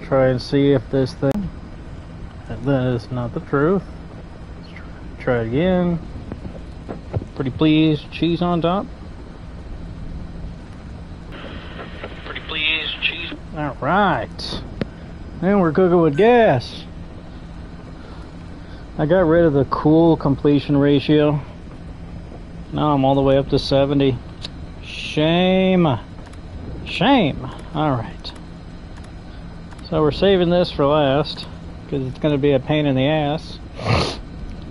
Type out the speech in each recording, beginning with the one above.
try and see if this thing... That is not the truth. Let's try it again. Pretty please, cheese on top. Pretty please, cheese. Alright. And we're cooking with gas. I got rid of the cool completion ratio. Now I'm all the way up to 70. Shame. Shame. Alright. So we're saving this for last, because it's going to be a pain in the ass.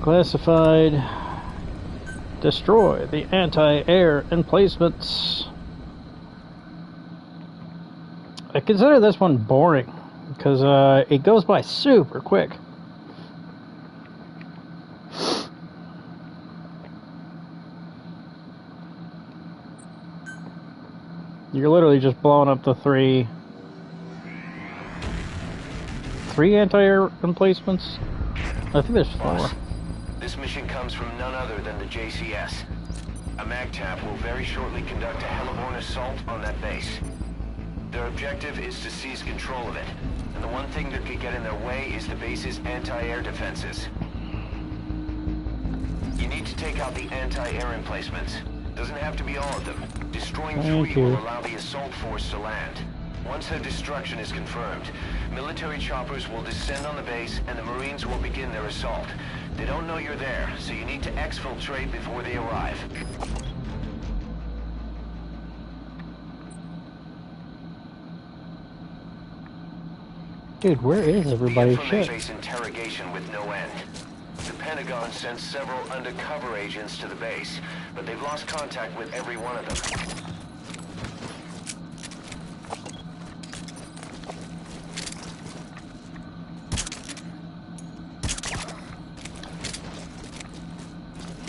Classified. Destroy the anti-air emplacements. I consider this one boring, because it goes by super quick. You're literally just blowing up the three anti-air emplacements. I think there's 4. This mission comes from none other than the JCS. A MAGTF will very shortly conduct a heliborne assault on that base. Their objective is to seize control of it, and the one thing that could get in their way is the base's anti-air defenses. You need to take out the anti-air emplacements. Doesn't have to be all of them. Destroying 3 will allow the assault force to land. Once their destruction is confirmed, military choppers will descend on the base and the Marines will begin their assault. They don't know you're there, so you need to exfiltrate before they arrive. Dude, where is everybody's ship? Base interrogation with no end. The Pentagon sent several undercover agents to the base, but they've lost contact with every one of them.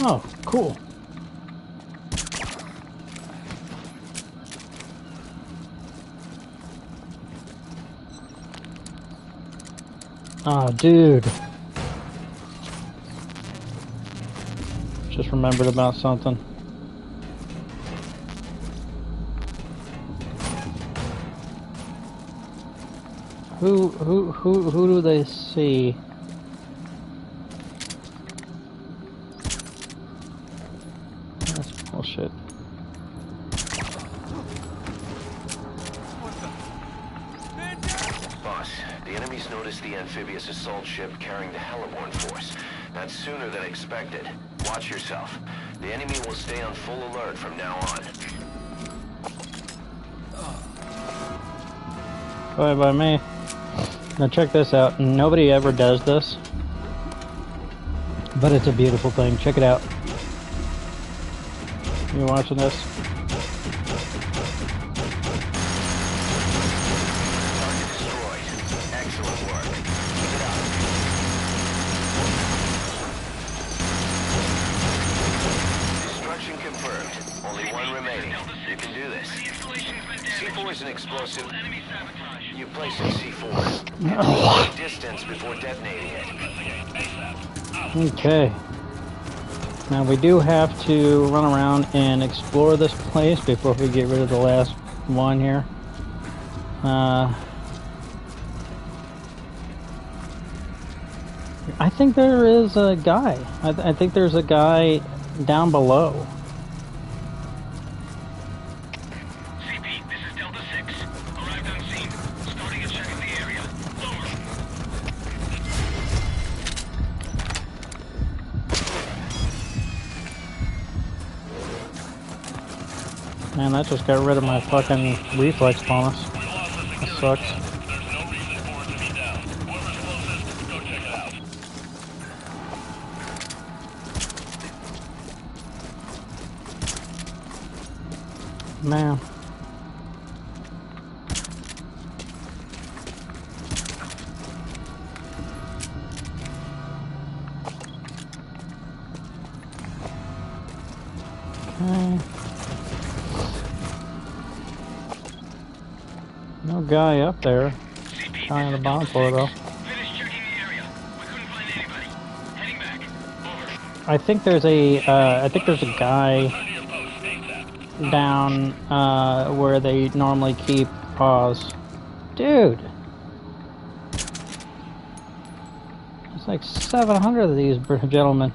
Oh, cool. Oh, dude. Just remembered about something. Who do they see? That's bullshit. Boss, the enemies noticed the amphibious assault ship carrying the heliborne force. That's sooner than expected. Watch yourself. The enemy will stay on full alert from now on. Bye by me. Now check this out. Nobody ever does this, but it's a beautiful thing. Check it out. You watching this? Target destroyed. Excellent work. Keep it up. Destruction confirmed. Only 1 remaining. You can do this. C4 is an explosive. You place in C4. Distance before detonating it. Okay. Now we do have to run around and explore this place before we get rid of the last one here. I think there is a guy. I think there's a guy down below. CP, this is Delta 6. Arrived on scene. Starting a check in the area. Over. Man, that just got rid of my fucking reflex bonus. That sucks. Man. Okay. No guy up there. Guy on the bottom floor though. Finished checking the area. We couldn't find anybody. Heading back. Over. I think there's a guy down where they normally keep paws. Dude, It's like 700 of these gentlemen.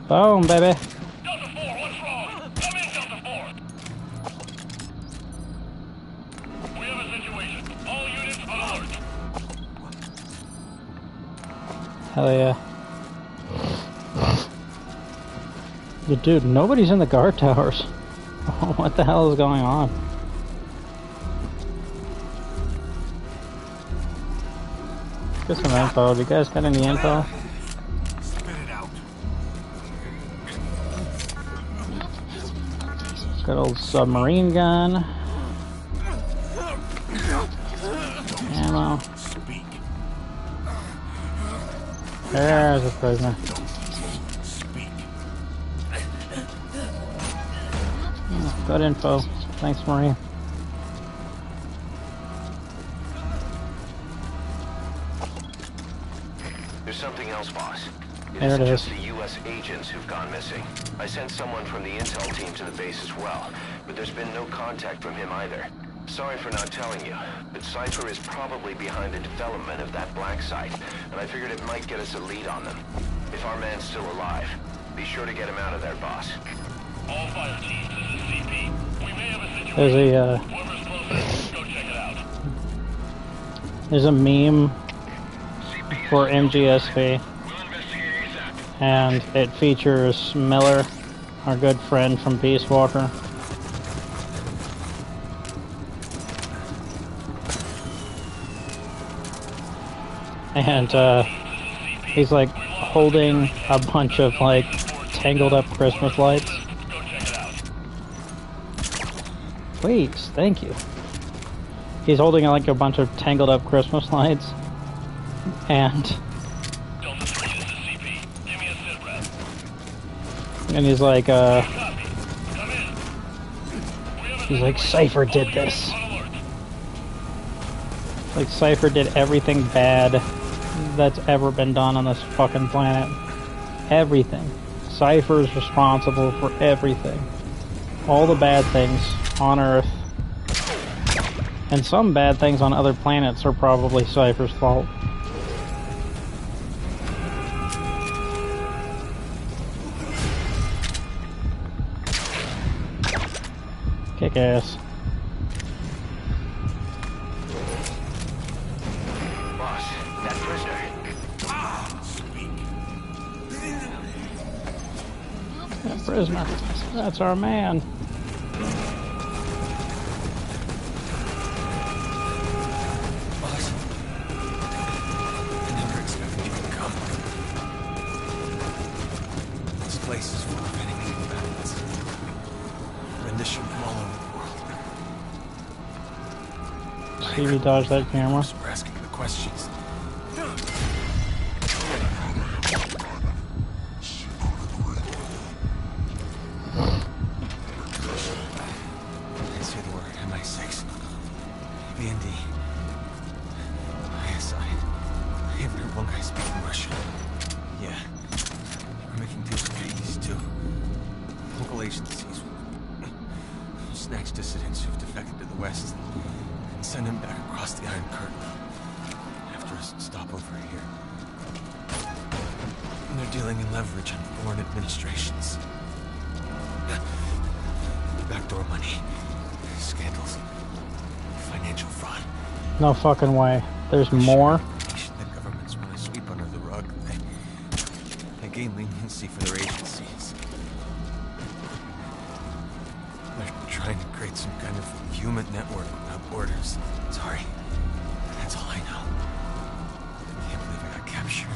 Boom, baby. Delta 4, what's wrong? Come in, Delta 4. We have a situation. All units on alert. Hell yeah. Dude, nobody's in the guard towers. What the hell is going on? Get some info. Do you guys got any info? Spit it out. Good old submarine gun. Ammo. Speak. There's a prisoner. Speak. Good info. Thanks, Marine. There's something else, boss. There it isn't is. just the U.S. agents who've gone missing. I sent someone from the intel team to the base as well, but there's been no contact from him either. Sorry for not telling you, but Cypher is probably behind the development of that black site, and I figured it might get us a lead on them. If our man's still alive, be sure to get him out of there, boss. All fire teams, this is CP. We may have a situation. There's Whoever's closest, go check it out. a meme for Mgsv, We'll investigate ASAP. and it features Miller, our good friend from Peace Walker. And he's like holding a bunch of like tangled up Christmas lights. Go check it out. Please, thank you. He's holding like a bunch of tangled up Christmas lights, and Delta 3, this is CP. Give me a sit rep. he's like Copy. Come in. We have a he's like, Cypher did this. on alert. Like Cypher did everything bad that's ever been done on this fucking planet. Everything. Cypher's responsible for everything. All the bad things on Earth. And some bad things on other planets are probably Cypher's fault. Kick ass. Boss, that prisoner. That prisoner. That's our man. Boss, I never expected you to come. This place is full of enemy combatants. Rendition from all over the world. Stevie dodged that camera. We're asking the questions. I say the word MI6. BND. ISI. I even heard one guy speaking Russian. Yeah. We're making deals with these too. Local agencies. Snatch dissidents who've defected to the West and send them back across the Iron Curtain. After a stopover here. And they're dealing in leverage on foreign administrations. Backdoor money. Scandals. Financial fraud. No fucking way. There's more? That governments want to sweep under the rug. They gain leniency for their agencies. They're trying to create some kind of human network without borders. Sorry. That's all I know. I can't believe I got captured.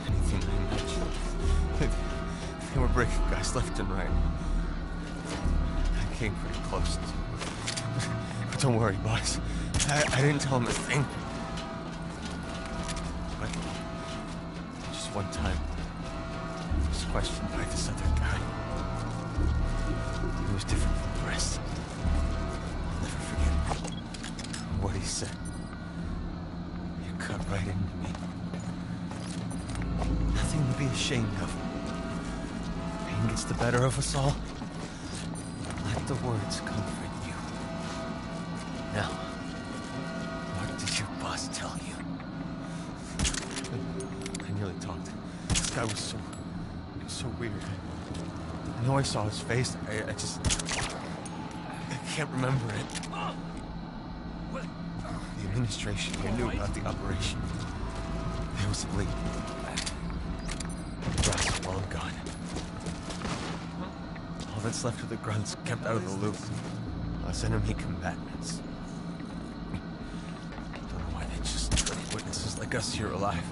Anything I imagined. They were breaking guys left and right. I came pretty close. But don't worry, boss. I didn't tell him a thing. But just one time, I was questioned by this other guy. He was different from the rest. I'll never forget what he said. He cut right into me. Nothing to be ashamed of. Pain gets the better of us all. Let the words comfort you. Now, what did your boss tell you? I nearly talked. This guy was so weird. I know I saw his face. I can't remember it. The administration knew about the operation. There was a leak. The brass is long gone. All that's left of the grunts kept out of the loop. Us enemy combatants. Don't know why they just let witnesses like us here alive.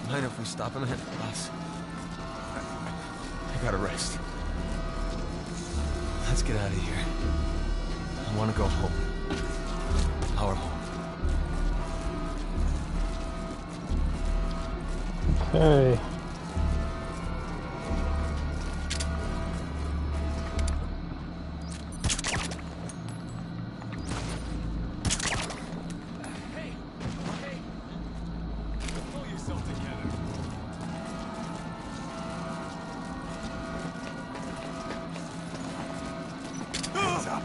Mind if we stop a minute, boss? I gotta rest. Let's get out of here. I want to go home. Our home. Okay. Pull yourself together. Hands up.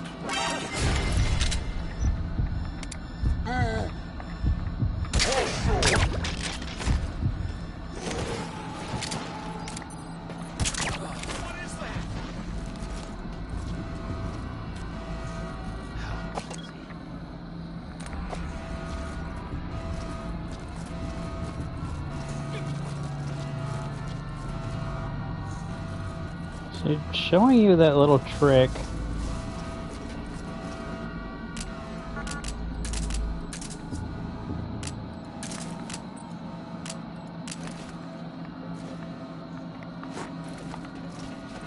So showing you that little trick.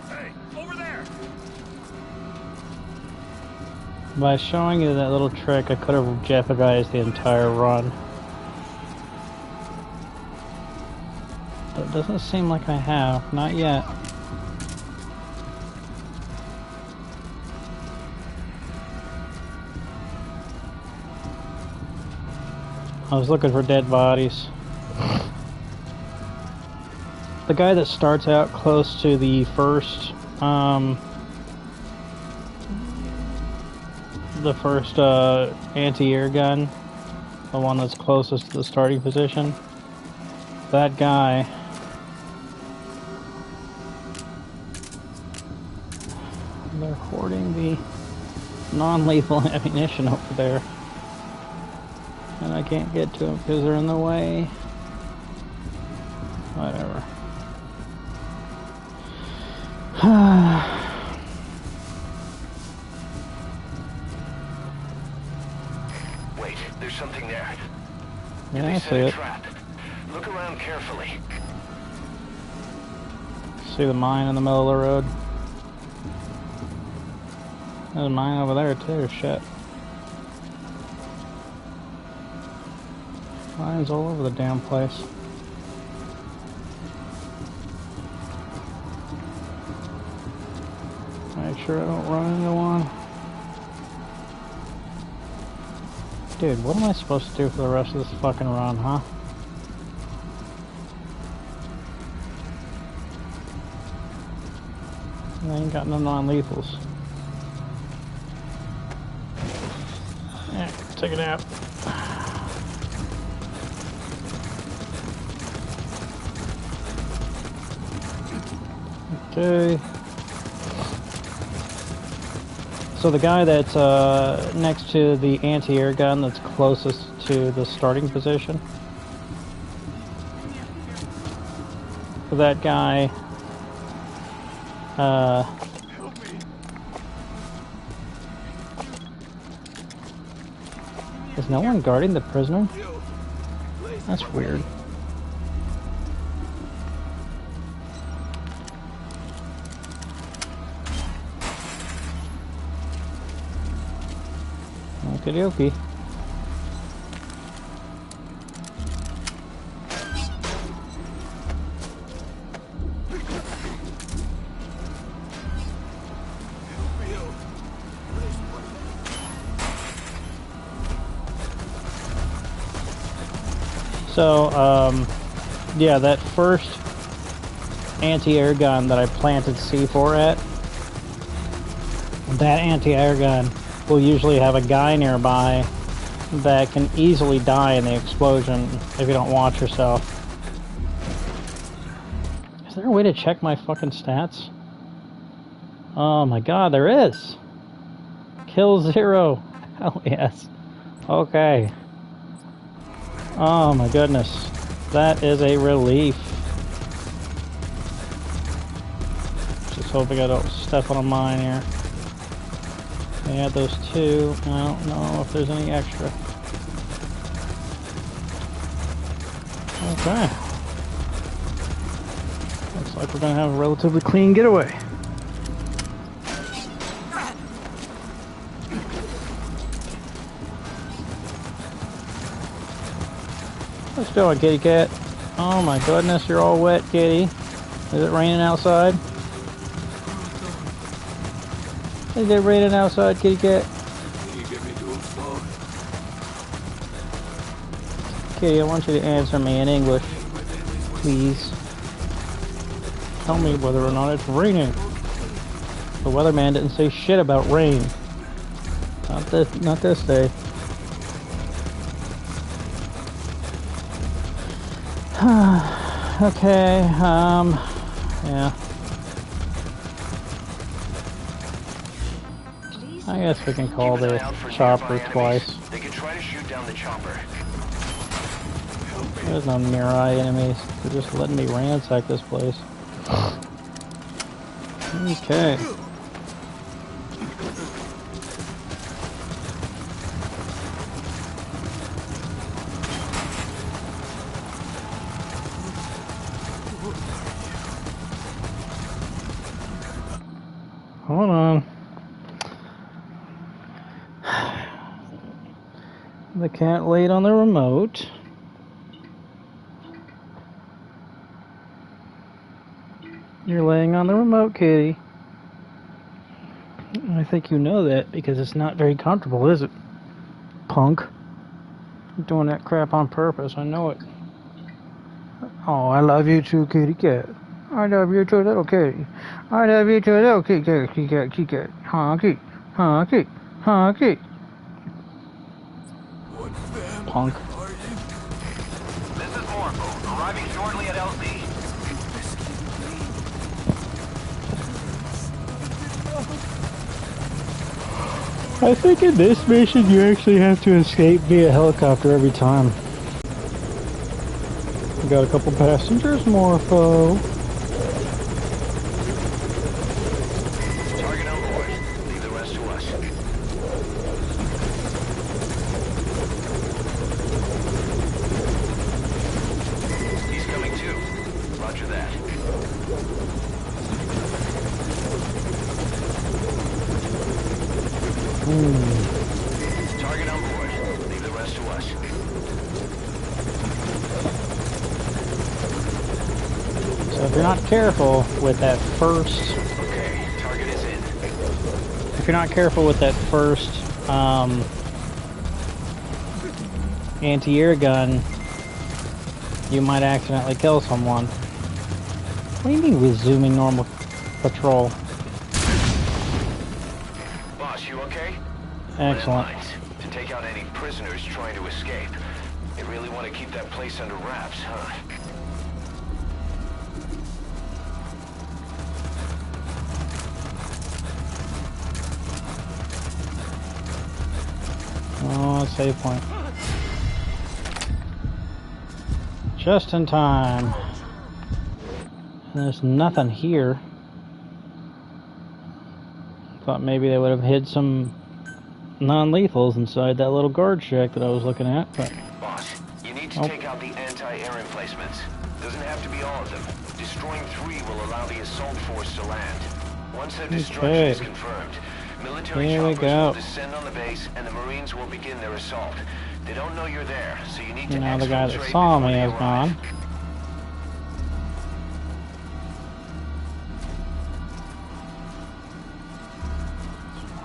Hey, over there! By showing you that little trick, I could have jeopardized the entire run. But it doesn't seem like I have. Not yet. I was looking for dead bodies. The guy that starts out close to the first anti-air gun, the one that's closest to the starting position, that guy they're hoarding the non-lethal ammunition over there. And I can't get to them because they're in the way. Whatever. Wait, there's something there. Yeah, They I set see a it. trap. Look around carefully. See the mine in the middle of the road? There's a mine over there too, shit. Mines all over the damn place. Make sure I don't run into one. Dude, what am I supposed to do for the rest of this fucking run, huh? I ain't got no non-lethals. Yeah, take it out. Okay. So the guy that's next to the anti-air gun that's closest to the starting position. For that guy, is no one guarding the prisoner? That's weird. Okie dokie. So, yeah, that first anti-air gun that I planted C4 at, that anti-air gun will usually have a guy nearby that can easily die in the explosion if you don't watch yourself. Is there a way to check my fucking stats? Oh my god, there is! Kill 0! Hell yes. Okay. Oh my goodness. That is a relief. Just hoping I don't step on a mine here. We add those two. I don't know if there's any extra. Okay. Looks like we're gonna have a relatively clean getaway. What's going, kitty cat? Oh my goodness, you're all wet, kitty. Is it raining outside? Is it raining outside, kitty cat? Kitty, I want you to answer me in English, please. Tell me whether or not it's raining. The weatherman didn't say shit about rain. Not this day. Okay, yeah. I guess we can call the chopper twice. They can try to shoot down the chopper. There's no near-eye enemies. They're just letting me ransack this place. Okay. Hold on. The cat laid on the remote. You're laying on the remote, kitty. I think you know that because it's not very comfortable, is it? Punk. You're doing that crap on purpose, I know it. Oh, I love you too, kitty cat. I love you too, little kitty. I love you too, little kitty cat, kitty cat, kitty cat. Honky, honky, honky. Punk. This is Morpho, arriving shortly at LZ. I think in this mission you actually have to escape via helicopter every time. We got a couple passengers, Morpho. Target on board. Leave the rest to us. He's coming too. Roger that. Target on board. Leave the rest to us. So if you're not careful with that first... Okay, target is in. If you're not careful with that first anti-air gun, you might accidentally kill someone. What do you mean resuming normal patrol? Boss, you okay? Excellent. To take out any prisoners trying to escape. They really want to keep that place under wraps, huh? Oh, save point. Just in time. There's nothing here. Thought maybe they would have hid some non-lethals inside that little guard shack that I was looking at, but... Boss, you need to take out the anti-air emplacements. Doesn't have to be all of them. Destroying 3 will allow the assault force to land. Once their destruction is confirmed, military choppers will descend on the base and the Marines will begin their assault. They don't know you're there, so you need to now the guy that saw me is gone.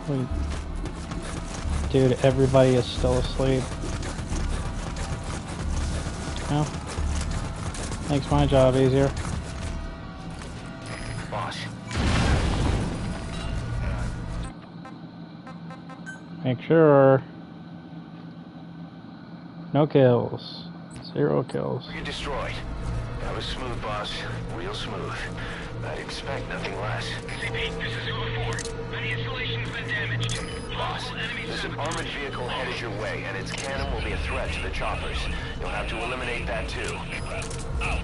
Wait. Dude, everybody is still asleep. Well, makes my job easier. Boss. Make sure. No kills. 0 kills. Target destroyed. That was smooth, boss. Real smooth. I'd expect nothing less. CP, this is Silver 4. Many installations been damaged. Boss, there's an armored vehicle headed your way, and its cannon will be a threat to the choppers. You'll have to eliminate that too. Out.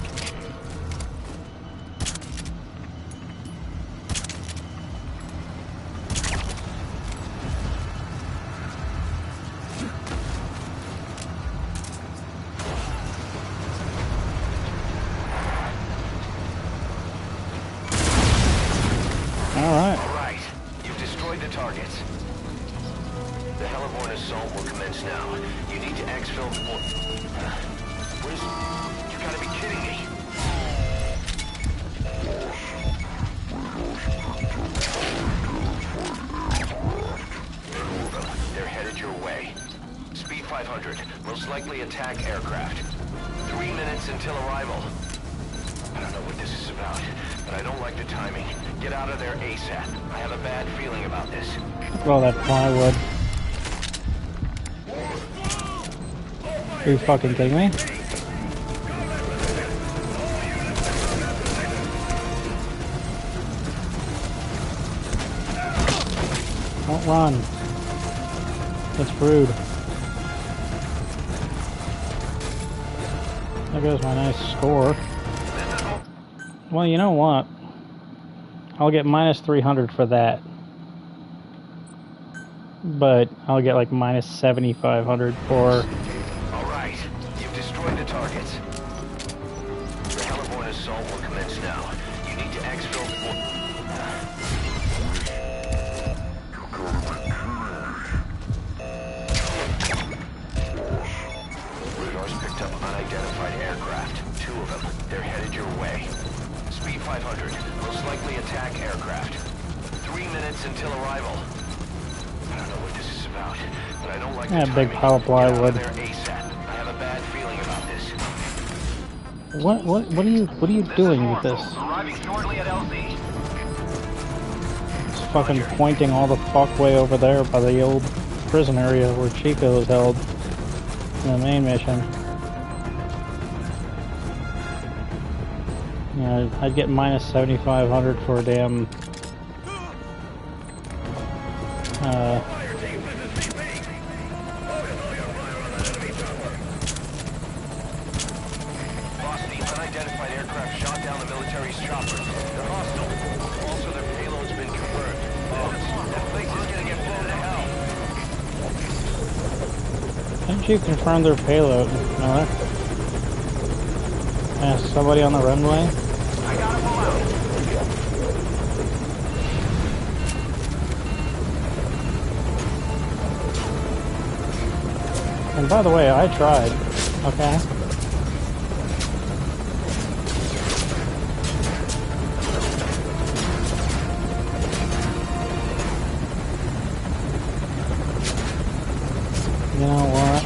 Alright, you've destroyed the targets. The heliborne assault will commence now. You need to exfil the... Where's... You gotta be kidding me. They're headed your way. Speed 500. Most likely attack aircraft. 3 minutes until arrival. I don't know what this is about, but I don't like the timing. Get out of there ASAP. I have a bad feeling about this. All that plywood. Are you fucking kidding me? Don't run. That's rude. There goes my nice score. Well, you know what? I'll get minus 300 for that. But I'll get like minus 7,500 for... Alright, you've destroyed the targets. The heliborne assault will commence now. You need to exfil the... Radar's picked up unidentified aircraft. 2 of them. They're headed your way. Speed 500. Most likely attack aircraft. 3 minutes until arrival. I don't know what this is about, but I don't like the big timing. pile of plywood. Get out of there ASAP. I have a bad feeling about this. What are you doing with this? Arriving shortly at LZ. It's fucking pointing all the fuck way over there by the old prison area where Chico is held in the main mission. Yeah, I'd get minus 7,500 for a damn Boss, the unidentified aircraft shot down the military's chopper. They're hostile. Also, their payload's been confirmed. That place is gonna get blown to hell. Didn't you confirm their payload, Miller? Somebody on the runway? I gotta pull out. And by the way, I tried. Okay. You know what?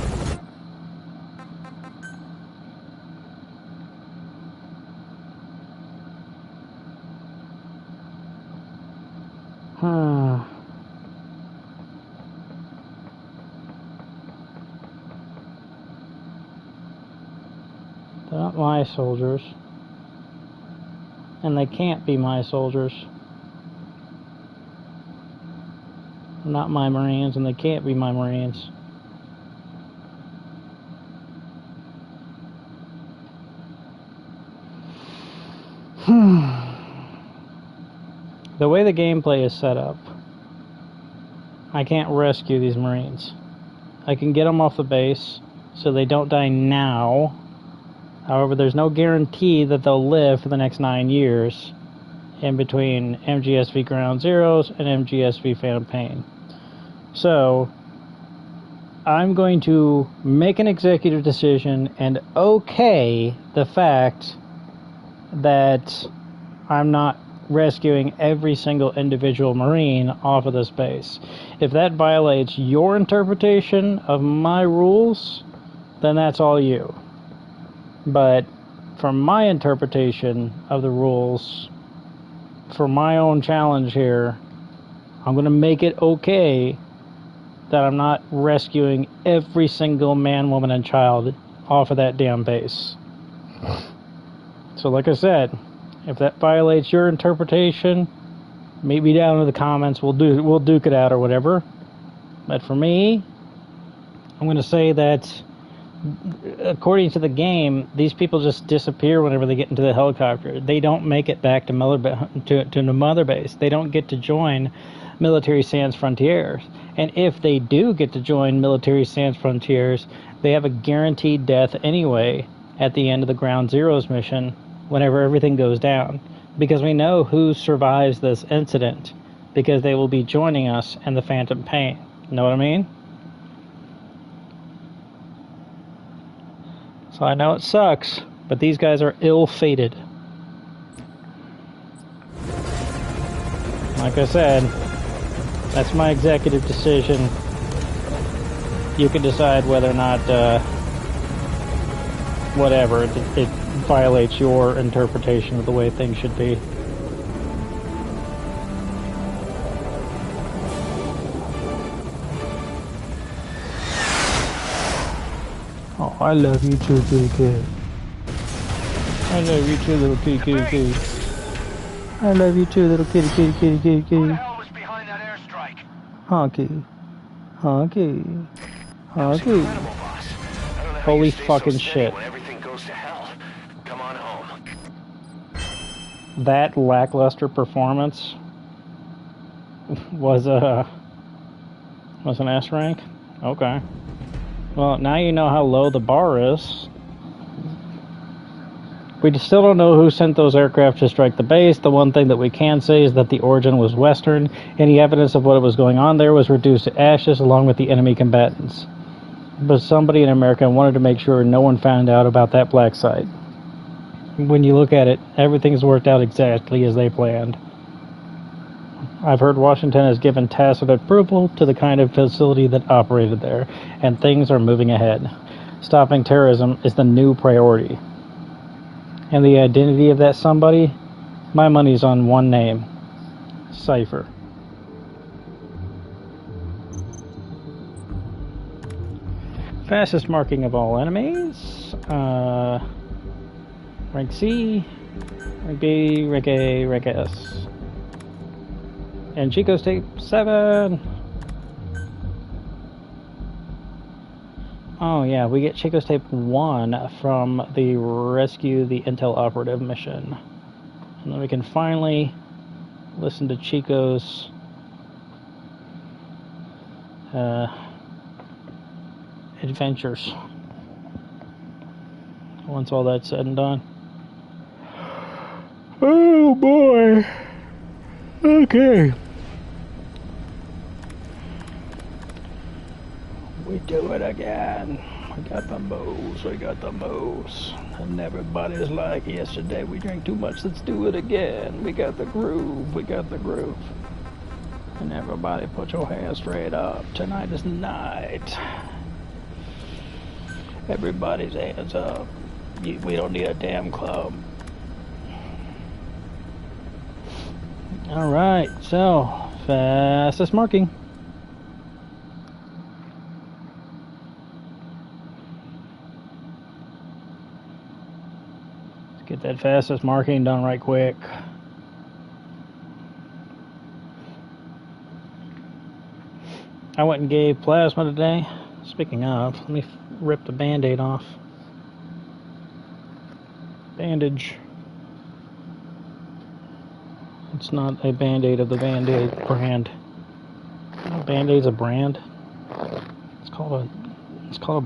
They're not my soldiers. And they can't be my soldiers. They're not my Marines, and they can't be my Marines. The way the gameplay is set up, I can't rescue these Marines. I can get them off the base so they don't die now. However, there's no guarantee that they'll live for the next 9 years in between Mgsv Ground Zeroes and Mgsv Phantom Pain. So, I'm going to make an executive decision and okay the fact that I'm not rescuing every single individual Marine off of this base. If that violates your interpretation of my rules, then that's all you. But from my interpretation of the rules, for my own challenge here, I'm going to make it okay that I'm not rescuing every single man, woman, and child off of that damn base. So like I said, if that violates your interpretation, meet me down in the comments. We'll duke it out or whatever. But for me, I'm going to say that according to the game, these people just disappear whenever they get into the helicopter. They don't make it back to the mother base. They don't get to join Military Sans Frontières. And if they do get to join Military Sans Frontières, they have a guaranteed death anyway at the end of the Ground Zeroes mission whenever everything goes down. Because we know who survives this incident, because they will be joining us in the Phantom Pain. Know what I mean? So I know it sucks, but these guys are ill-fated. Like I said, that's my executive decision. You can decide whether or not, whatever, it violates your interpretation of the way things should be. Oh, I love you too, kitty kid. I love you too, little kitty kitty kitty. I love you too, little kitty kitty kitty kitty kitty. Who the hell was behind that airstrike? Honky. Honky. That was Honky. incredible, boss. I don't know how Holy you stay fucking so steady shit. when everything goes to hell. Come on home. That lackluster performance was an S rank? Okay. Well, now you know how low the bar is. We still don't know who sent those aircraft to strike the base. The one thing that we can say is that the origin was Western. Any evidence of what was going on there was reduced to ashes along with the enemy combatants. But somebody in America wanted to make sure no one found out about that black site. When you look at it, everything's worked out exactly as they planned. I've heard Washington has given tacit approval to the kind of facility that operated there, and things are moving ahead. Stopping terrorism is the new priority. And the identity of that somebody? My money's on one name. Cypher. Fastest marking of all enemies. Rank C, Rank B, Rank A, Rank S. And Chico's tape 7. Oh yeah, we get Chico's tape 1 from the Rescue the Intel Operative mission. And then we can finally listen to Chico's adventures. Once all that's said and done. Oh boy. Okay. We do it again. We got the moves, we got the moves. And everybody's like, yesterday we drank too much, let's do it again. We got the groove, we got the groove. And everybody put your hands straight up. Tonight is the night. Everybody's hands up. We don't need a damn club. Alright, so, fastest marking. Let's get that fastest marking done right quick. I went and gave plasma today. Speaking of, let me rip the band-aid off. Bandage. It's not a band-aid of the Band-Aid brand. Band-Aid's a brand. It's called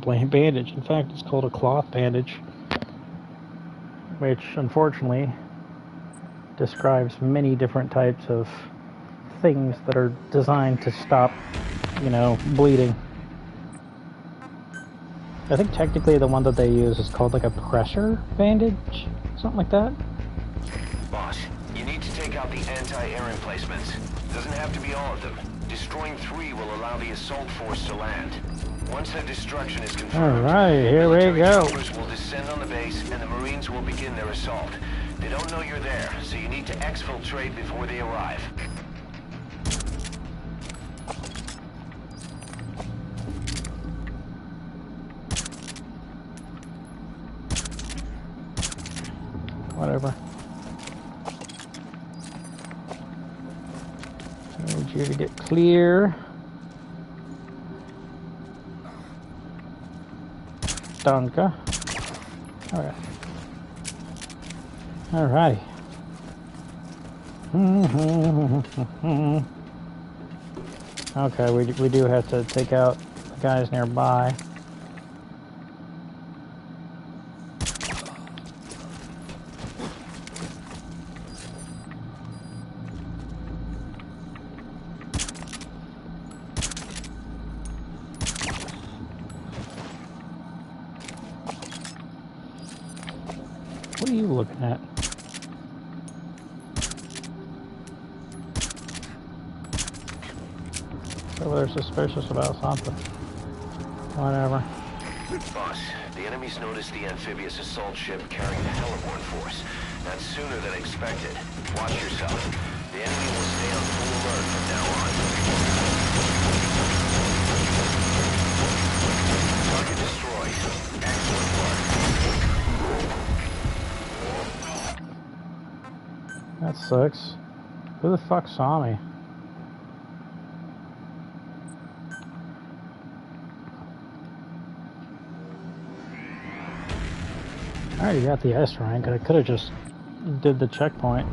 a bandage. In fact, it's called a cloth bandage, which unfortunately describes many different types of things that are designed to stop, bleeding. I think technically the one that they use is called like a pressure bandage, something like that. Boss, you need to take out the anti-air emplacements. Doesn't have to be all of them. Destroying 3 will allow the assault force to land. Once their destruction is confirmed, alright, here we military go. choppers will descend on the base and the Marines will begin their assault. They don't know you're there, so you need to exfiltrate before they arrive. I need you to get clear. Danke. Alright. Alrighty. Okay, we do have to take out the guys nearby. What are you looking at? So they're suspicious about something. Whatever. Boss, the enemies noticed the amphibious assault ship carrying the heliborne force. That's sooner than expected. Watch yourself. The enemy will stay on full alert from now on. Target destroyed. Excellent work. That sucks. Who the fuck saw me? I already got the S rank. I could have just did the checkpoint.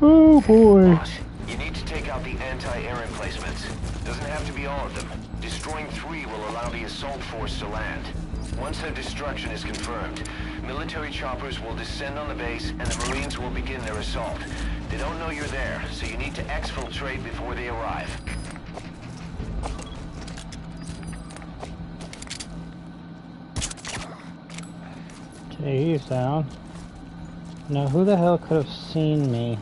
Oh boy. Boss, you need to take out the anti-air emplacements. Doesn't have to be all of them. Destroying 3 will allow the assault force to land. Once their destruction is confirmed, military choppers will descend on the base and the Marines will begin their assault. They don't know you're there, so you need to exfiltrate before they arrive. Okay, he's down. Now, who the hell could have seen me?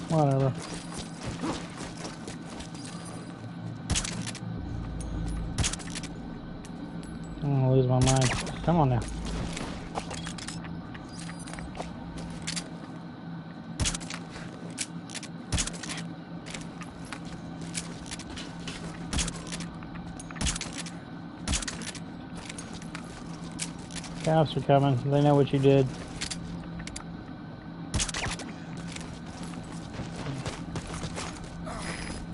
Whatever. I'm gonna lose my mind. Come on now. Cops are coming. They know what you did.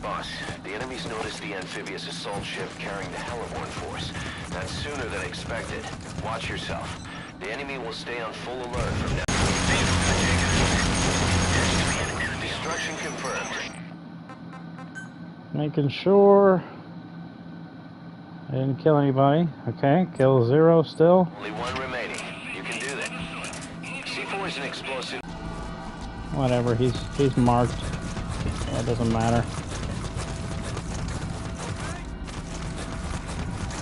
Boss, the enemies noticed the amphibious assault ship carrying the heliborne force. That's sooner than expected. Watch yourself. The enemy will stay on full alert from now. Destruction confirmed. Making sure I didn't kill anybody. Okay, kill 0 still. Only 1 remaining. You can do that. C4 is an explosive. Whatever, he's marked. That doesn't matter.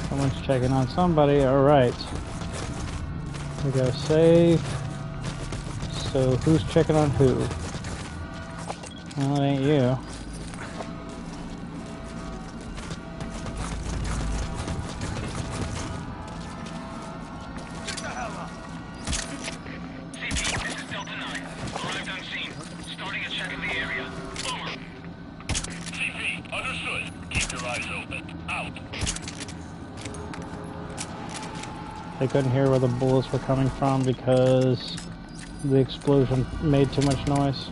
Someone's checking on somebody. Alright. We go save. So who's checking on who? Well, it ain't you. They couldn't hear where the bullets were coming from because the explosion made too much noise.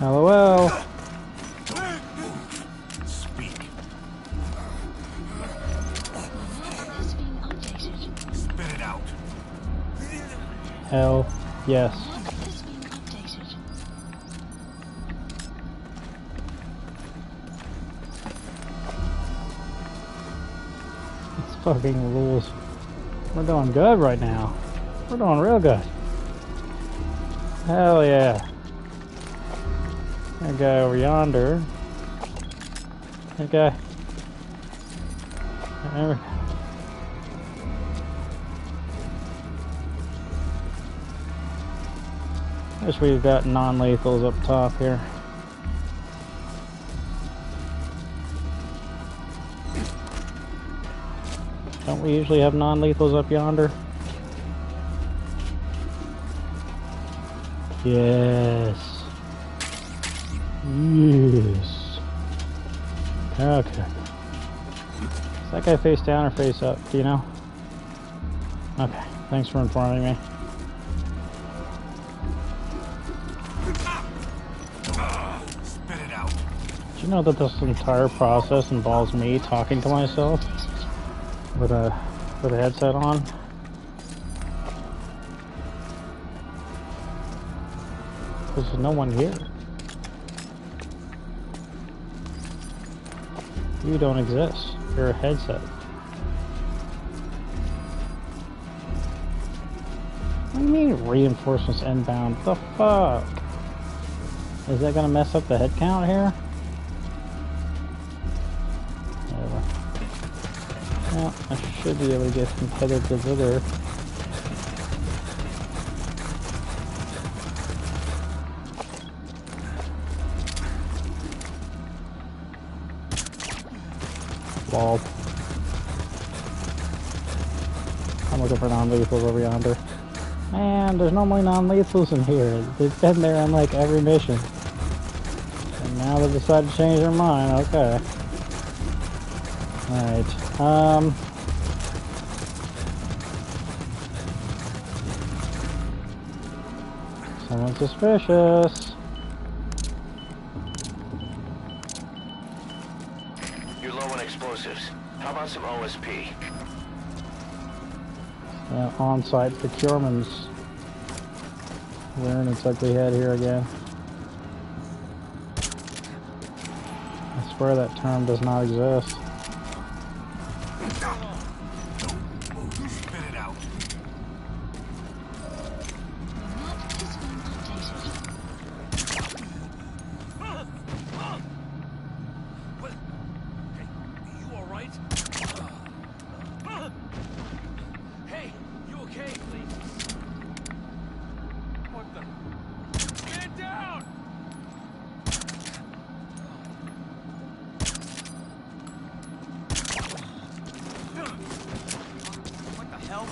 LOL. Speak. Spit it out. Hell yes. It's fucking rules. We're doing good right now. We're doing real good. Hell yeah. That guy over yonder. That guy. There we go. Wish we've got non-lethals up top here. Don't we usually have non-lethals up yonder? Yes. Yes. Okay. Is that guy face down or face up? Do you know? Okay. Thanks for informing me. Spit it out. Do you know that this entire process involves me talking to myself with a headset on? There's no one here. You don't exist. You're a headset. What do you mean reinforcements inbound? What the fuck? Is that gonna mess up the head count here? Whatever. Well, I should be able to get competitive with her. Lol. I'm looking for non-lethals over yonder. Man, there's normally non-lethals in here. They've been there on like every mission. And now they decided to change their mind. Okay. Alright. Someone suspicious. You're low on explosives. How about some OSP? On-site procurement's wearing its ugly head here again. I swear that term does not exist. Spit it out. What? Hey, you all right? Hey, you okay, please? What the? Get down! What the hell?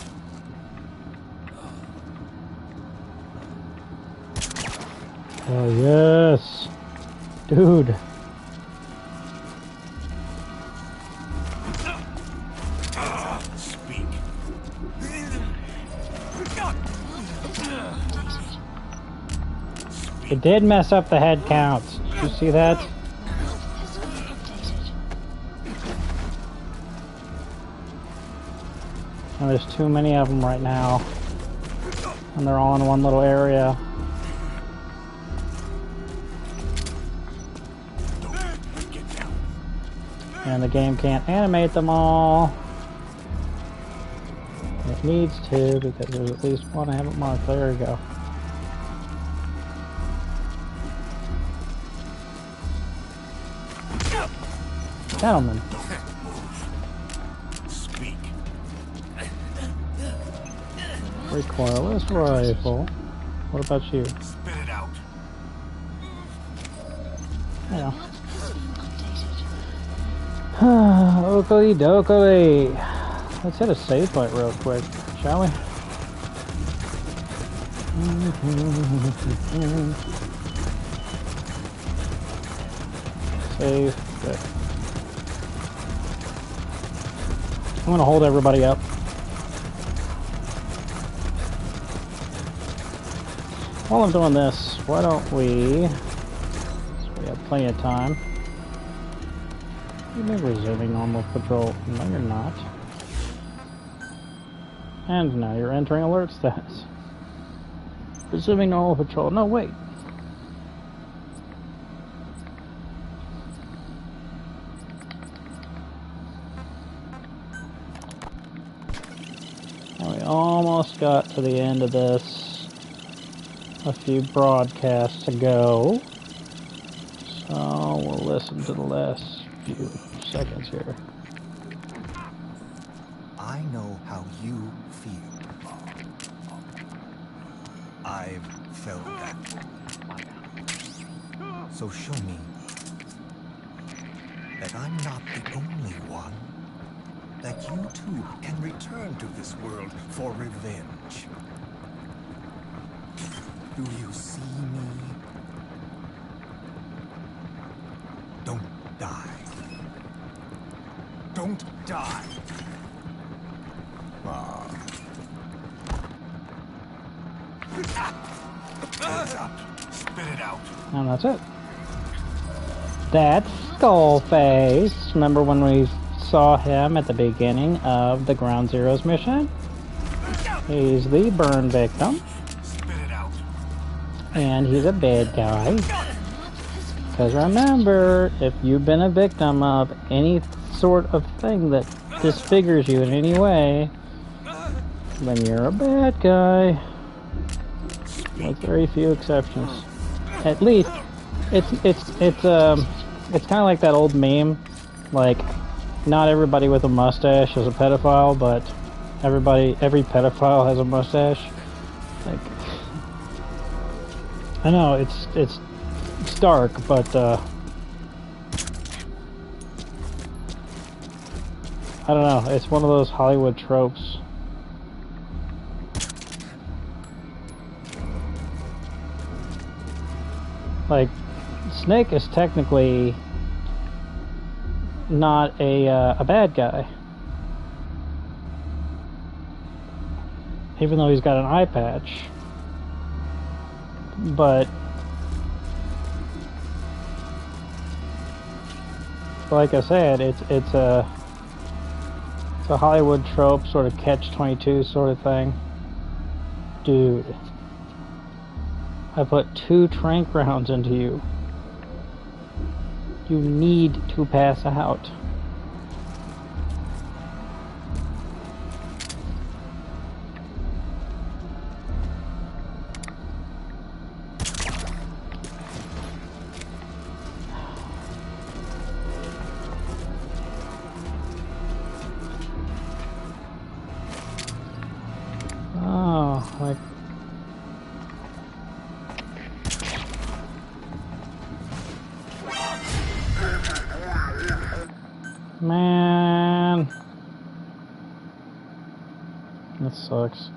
Oh yes, dude. Speak. It did mess up the head counts. Did you see that? And there's too many of them right now. And they're all in one little area. And the game can't animate them all. It needs to, because there's at least one I haven't marked. There we go. Gentlemen. Speak. Recoilless rifle. What about you? Spit it out. Yeah. Oakley dokley. Let's hit a save point real quick, shall we? Save. Good. I'm gonna hold everybody up. While I'm doing this, why don't we, so we have plenty of time. You're resuming normal patrol. No, you're not. And now you're entering alert status. Resuming normal patrol. No, wait. And we almost got to the end of this. a few broadcasts ago. So we'll listen to the last few seconds here. I know how you feel. I've felt that. So show me that I'm not the only one. That you too can return to this world for revenge. Do you see me? Don't die. Don't die. Spit it out. And that's it. That's Skullface. Remember when we saw him at the beginning of the Ground Zeroes mission? He's the burn victim. Spit it out. And he's a bad guy. Because remember, if you've been a victim of any sort of thing that disfigures you in any way, then you're a bad guy. With very few exceptions. At least, it's kind of like that old meme, like, not everybody with a mustache is a pedophile, but every pedophile has a mustache. Like, I know it's dark, but I don't know. It's one of those Hollywood tropes. Like, Snake is technically not a bad guy, even though he's got an eye patch. But like I said, it's a Hollywood trope, sort of catch-22 sort of thing. Dude, I put 2 tranq rounds into you. You need to pass out. Oh, like... Man, that sucks.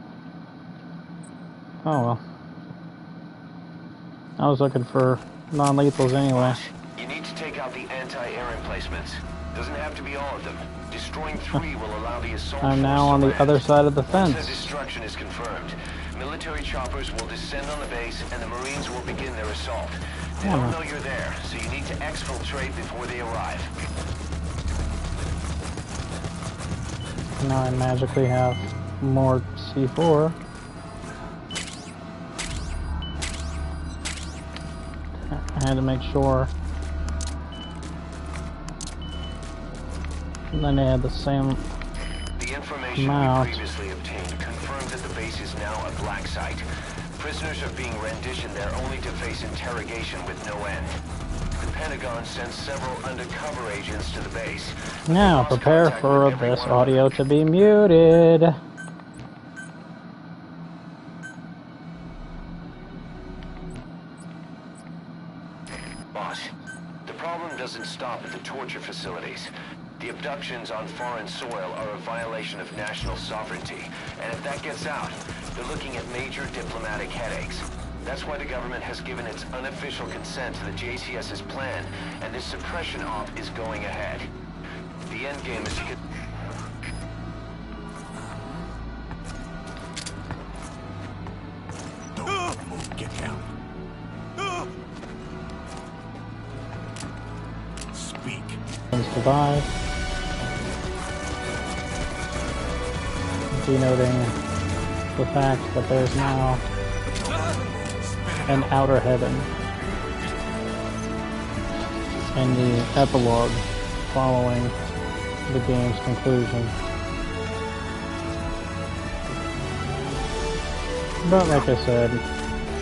Oh well. I was looking for non-lethals anyway. You need to take out the anti-air emplacements. Doesn't have to be all of them. Destroying 3 will allow the assault I'm force now on to the land. other side of the Once fence. the destruction is confirmed, military choppers will descend on the base and the Marines will begin their assault. They don't know you're there, so you need to exfiltrate before they arrive. Now I magically have more C4. I had to make sure. And then they had the same The information amount. we previously obtained confirmed that the base is now a black site. Prisoners are being renditioned there only to face interrogation with no end. The Pentagon sends several undercover agents to the base. Now prepare for this audio to be muted. Boss, the problem doesn't stop at the torture facilities. The abductions on foreign soil are a violation of national sovereignty, and if that gets out, they're looking at major diplomatic headaches. That's why the government has given its unofficial consent to the JCS's plan, and this suppression op is going ahead. The end game is to get... Don't move. Get down. Speak. Goodbye. Denoting the fact that there's now an outer heaven and the epilogue following the game's conclusion. But like I said,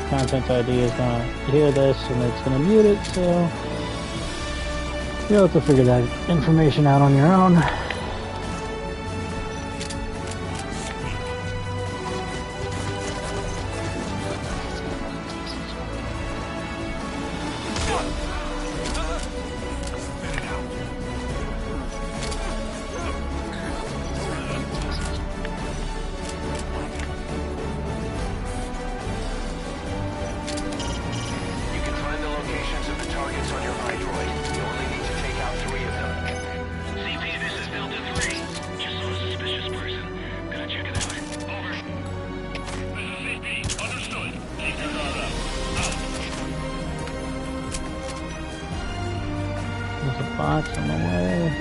content ID is gonna hear this and it's gonna mute it, so you'll have to figure that information out on your own. Box on the way.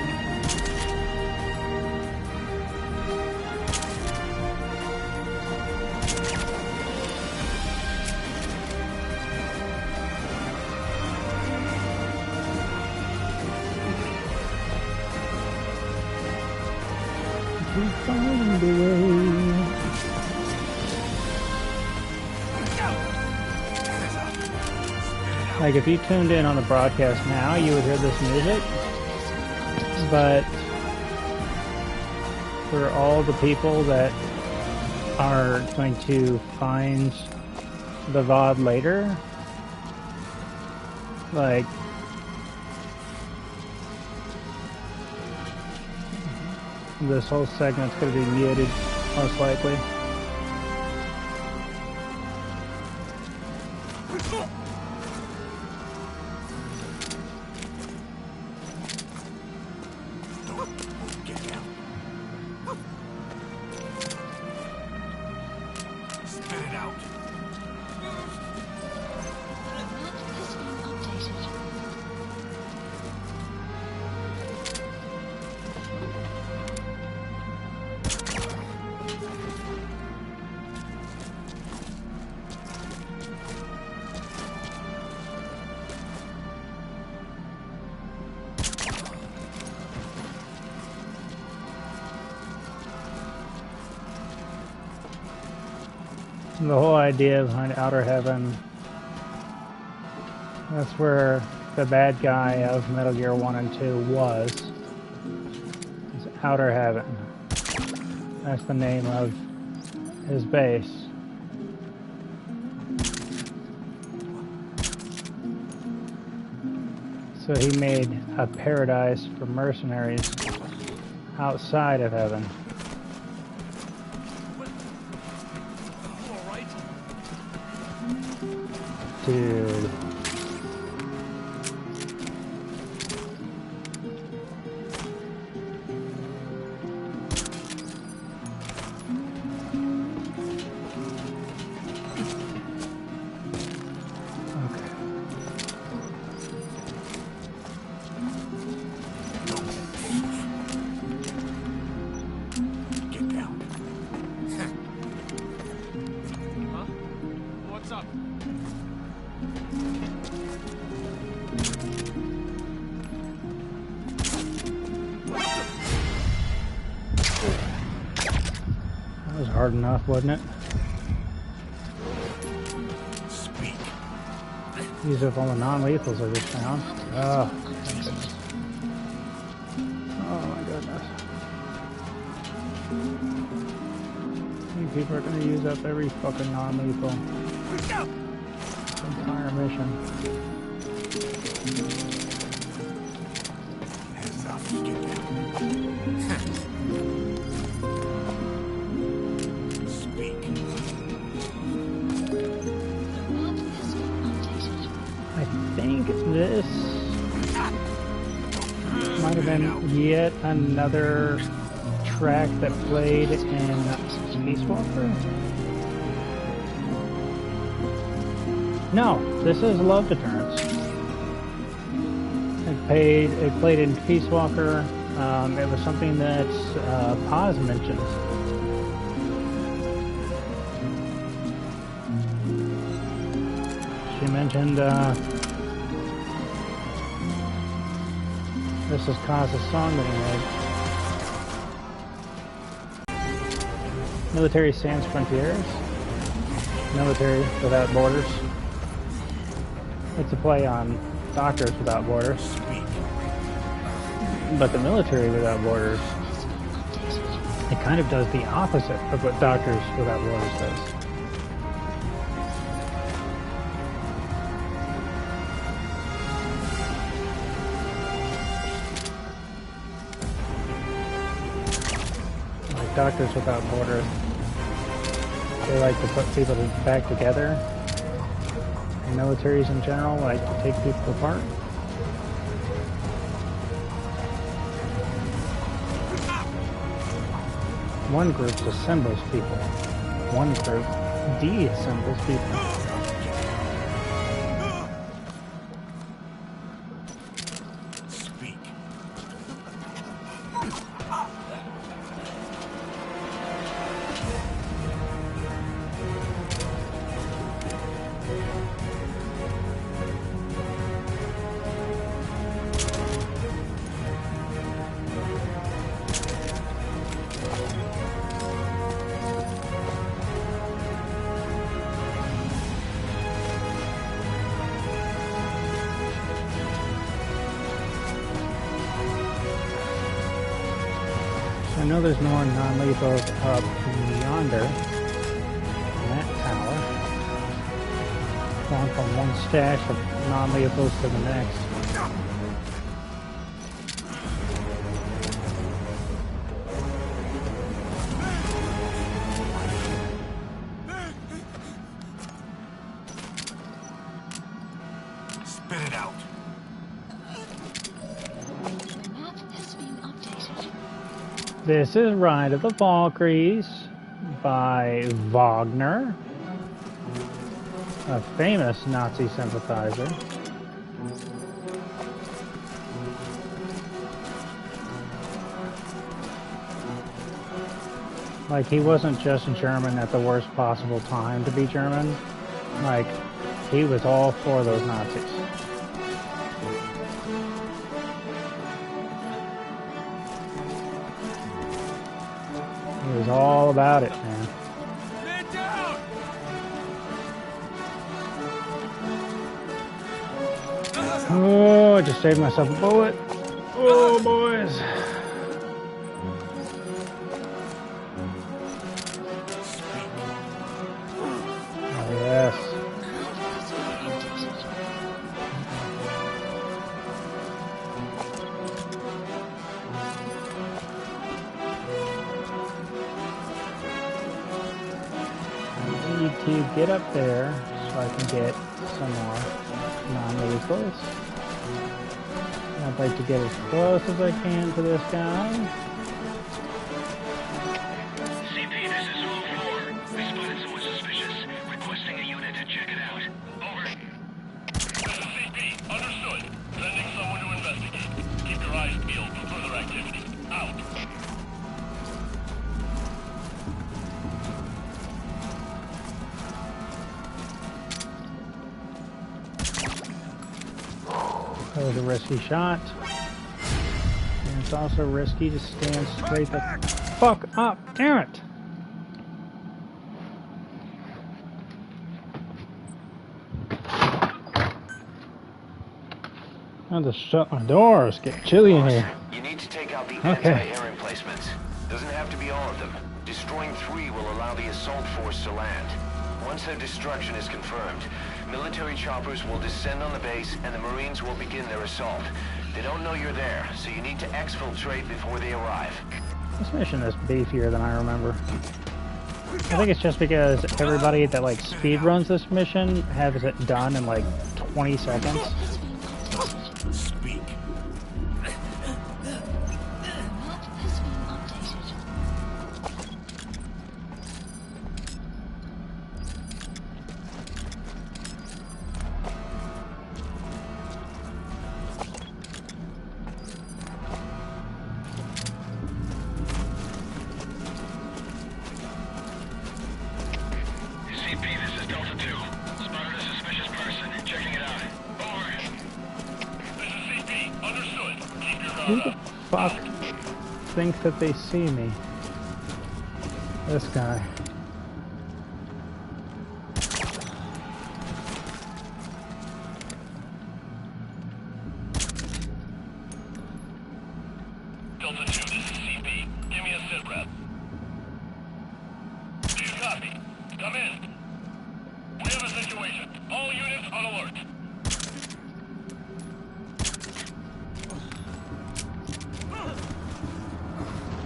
We find a way. Like if you tuned in on the broadcast now, you would hear this music. But for all the people that are going to find the VOD later, like this whole segment's going to be muted, most likely. The whole idea behind Outer Heaven, that's where the bad guy of Metal Gear 1 and 2 was. It's Outer Heaven. That's the name of his base. So he made a paradise for mercenaries outside of heaven. Dude. Hard enough, wasn't it? Speak. These are all the non-lethals I just found. Oh, thank goodness. Oh my goodness. You people are gonna use up every fucking non-lethal. Entire mission. Heads up, get down. I think this might have been yet another track that played in Peace Walker. No, this is Love Deterrence. It played in Peace Walker. It was something that Paz mentioned. She mentioned this is Kaz's song that he made. Military Sans Frontiers. Military Without Borders. It's a play on Doctors Without Borders. But the Military Without Borders, it kind of does the opposite of what Doctors Without Borders does. Like Doctors Without Borders, they like to put people back together. And militaries in general like to take people apart. One group assembles people. One group deassembles people. Speak. I know there's more non-lethals up yonder in that tower. Going from one stash of non-lethals to the next. Spit it out. This is Ride of the Valkyries by Wagner, a famous Nazi sympathizer. Like, he wasn't just German at the worst possible time to be German. Like, he was all for those Nazis. He was all about it, man. Get down! Oh, I just saved myself a bullet. Oh, boys. Oh, yes. I need to get up there so I can get some more non-lethals. I'd like to get as close as I can to this guy. CP, this is 004. We spotted someone suspicious. Requesting a unit to check it out. Over. This is CP. Understood. Sending someone to investigate. Keep your eyes peeled for further activity. Out. That was a risky shot. And it's also risky to stand straight the fuck up. Damn it! I have to shut my doors. Get chilly in here. You need to take out the Okay. anti-air emplacements. Doesn't have to be all of them. Destroying 3 will allow the assault force to land. Once their destruction is confirmed, military choppers will descend on the base and the Marines will begin their assault. They don't know you're there, so you need to exfiltrate before they arrive. This mission is beefier than I remember. I think it's just because everybody that like speed runs this mission has it done in like 20 seconds. Speak. CP, this is Delta 2. Spotted a suspicious person. Checking it out. Over. This is CP. Understood. Keep your Who guard the up. fuck thinks that they see me? This guy. Attention, all units on alert.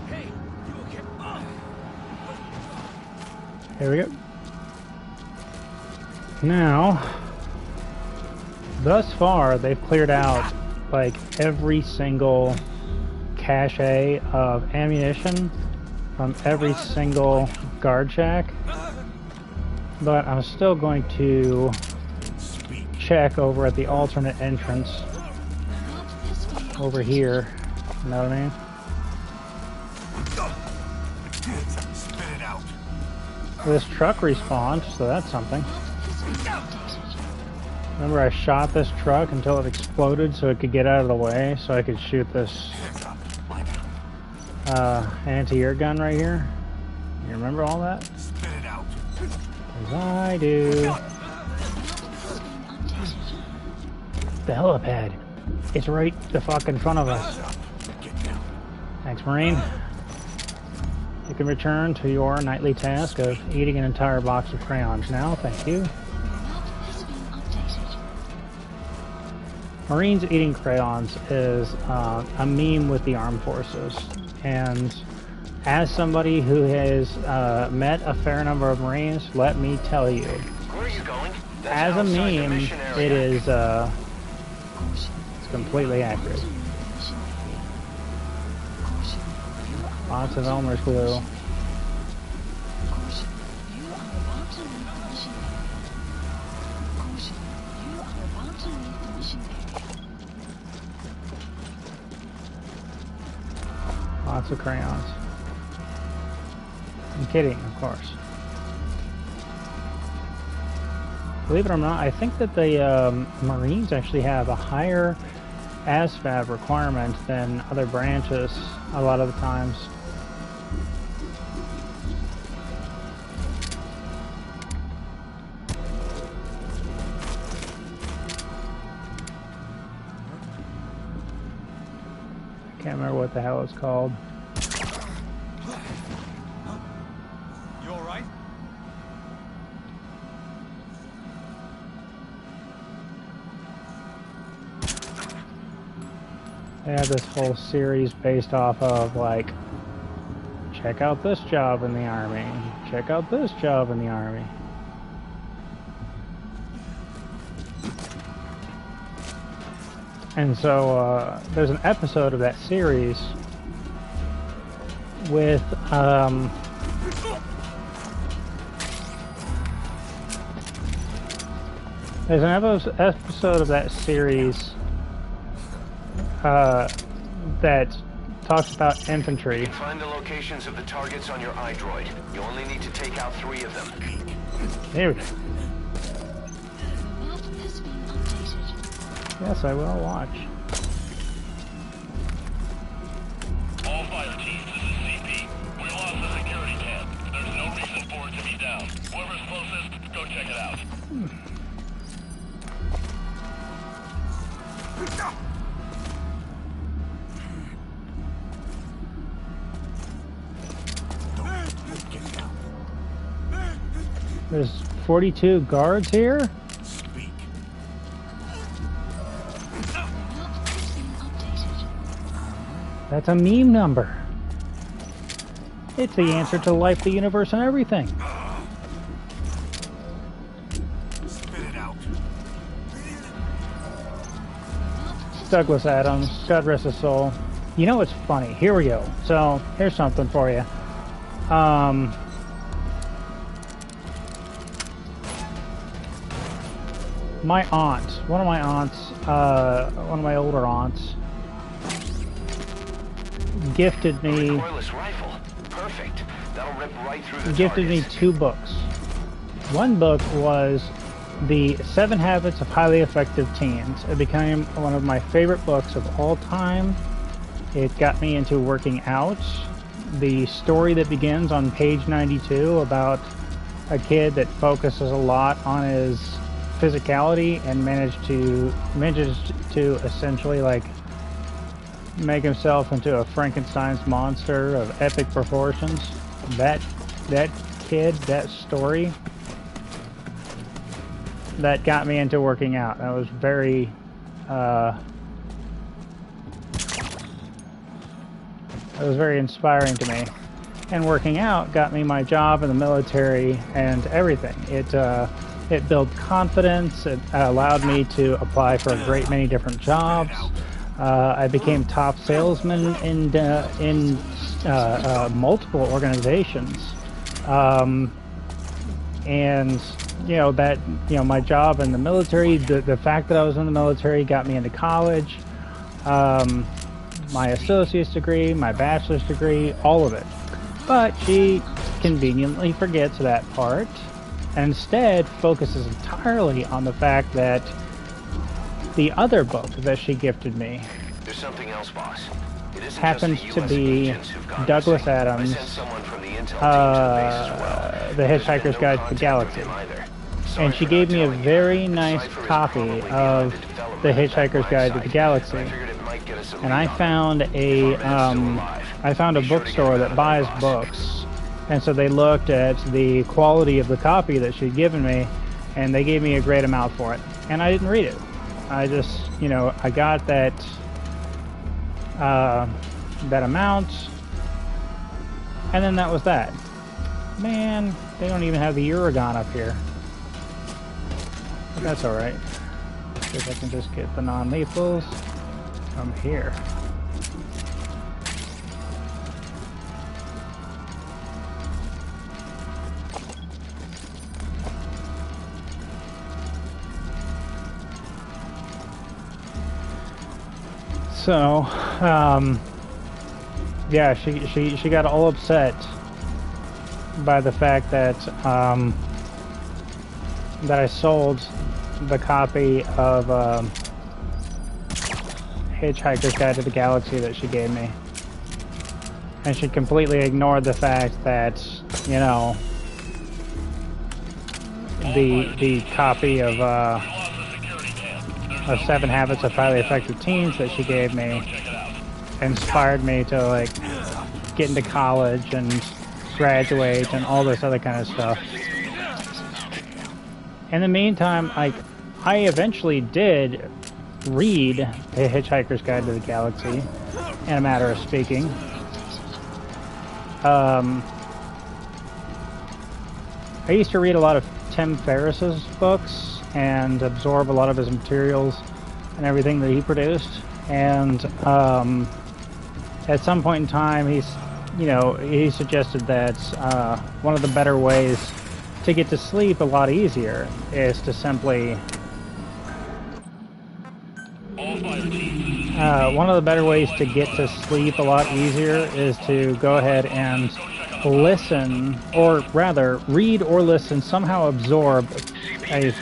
Hey, you okay? Here we go. Now, thus far, they've cleared out like every single cache of ammunition from every single guard shack. But I'm still going to check over at the alternate entrance over here. You know what I mean? Spit it out. This truck respawned, so that's something. Remember, I shot this truck until it exploded so it could get out of the way, so I could shoot this anti-air gun right here. You remember all that? Spit it out. 'Cause I do. The helipad. It's right the fuck in front of us. Thanks, Marine. You can return to your nightly task of eating an entire box of crayons now. Thank you. Marines eating crayons is a meme with the armed forces. And as somebody who has met a fair number of Marines, let me tell you, Where are you going? as a meme, it is it's completely accurate. Lots of Elmer's glue. Lots of crayons. I'm kidding, of course. Believe it or not, I think that the Marines actually have a higher ASVAB requirement than other branches a lot of the times. Can't remember what the hell it's called. You all right? They have this whole series based off of, like, check out this job in the Army, check out this job in the Army. And so there's an episode of that series with there's an episode of that series that talks about infantry. Find the locations of the targets on your iDroid. You only need to take out 3 of them. There we go. Yes, I will watch. All fire teams, this is CP. We lost the security camp. There's no reason for it to be down. Whoever's closest, go check it out. There's 42 guards here? That's a meme number. It's the answer to life, the universe, and everything. Spit it out. Douglas Adams, God rest his soul. You know what's funny? Here we go. So, here's something for you. My aunt, one of my older aunts, gifted me Recoilless rifle. Perfect. That'll rip right through the gifted me targets. 2 books. One book was The 7 Habits of Highly Effective Teens. It became one of my favorite books of all time. It got me into working out. The story that begins on page 92 about a kid that focuses a lot on his physicality and managed to essentially like make himself into a Frankenstein's monster of epic proportions. That kid, that story that got me into working out. That was very inspiring to me. And working out got me my job in the military and everything. It built confidence. It allowed me to apply for a great many different jobs. I became top salesman in multiple organizations. And my job in the military, the fact that I was in the military got me into college. My associate's degree, my bachelor's degree, all of it. But she conveniently forgets that part and instead focuses entirely on the fact that the other book that she gifted me There's something else, boss. It isn't happens just to the US be agents who've gone Douglas missing. I Adams' sent someone from the intel team to the base as well. The There's been Hitchhiker's no Guide to the contact Galaxy. with him either. Sorry And she for gave not me a telling you. very The nice cipher is copy probably behind of the development the of that Hitchhiker's Guide to the site. Galaxy. I figured it might get us a And I lead on found it. a If our man's still alive, be sure to bookstore get him that out of buys there, boss. books, and so they looked at the quality of the copy that she'd given me, and they gave me a great amount for it. And I didn't read it. I just, I got that that amount, and then that was that. Man, they don't even have the Uragon up here. But that's all right. See if I can just get the non-lethals from here. So, yeah, she got all upset by the fact that that I sold the copy of Hitchhiker's Guide to the Galaxy that she gave me, and she completely ignored the fact that the copy of 7 Habits of Highly Effective Teens that she gave me inspired me to get into college and graduate and all this other kind of stuff. In the meantime, I eventually did read The Hitchhiker's Guide to the Galaxy, in a matter of speaking. I used to read a lot of Tim Ferriss's books and absorb a lot of his materials and everything that he produced. And at some point in time, he suggested that one of the better ways to get to sleep a lot easier is to simply one of the better ways to get to sleep a lot easier is to go ahead and listen, or rather read or listen, somehow absorb a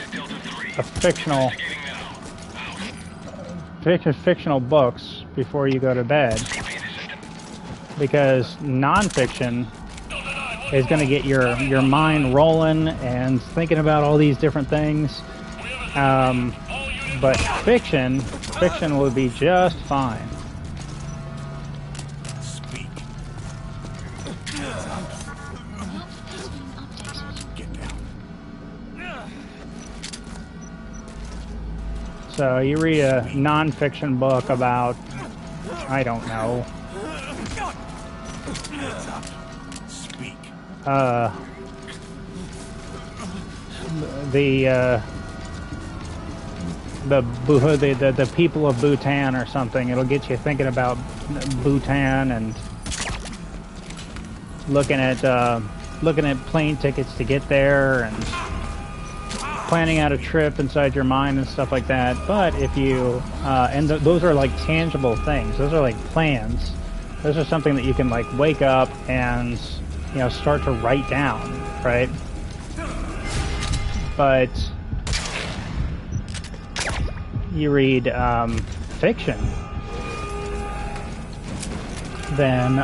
fictional books before you go to bed, because nonfiction is going to get your mind rolling and thinking about all these different things, but fiction will be just fine. So you read a non-fiction book about, I don't know, the people of Bhutan or something. It'll get you thinking about Bhutan and looking at plane tickets to get there and planning out a trip inside your mind and stuff like that. But if you those are like tangible things. Those are like plans. Those are something that you can wake up and start to write down, right? But you read fiction, then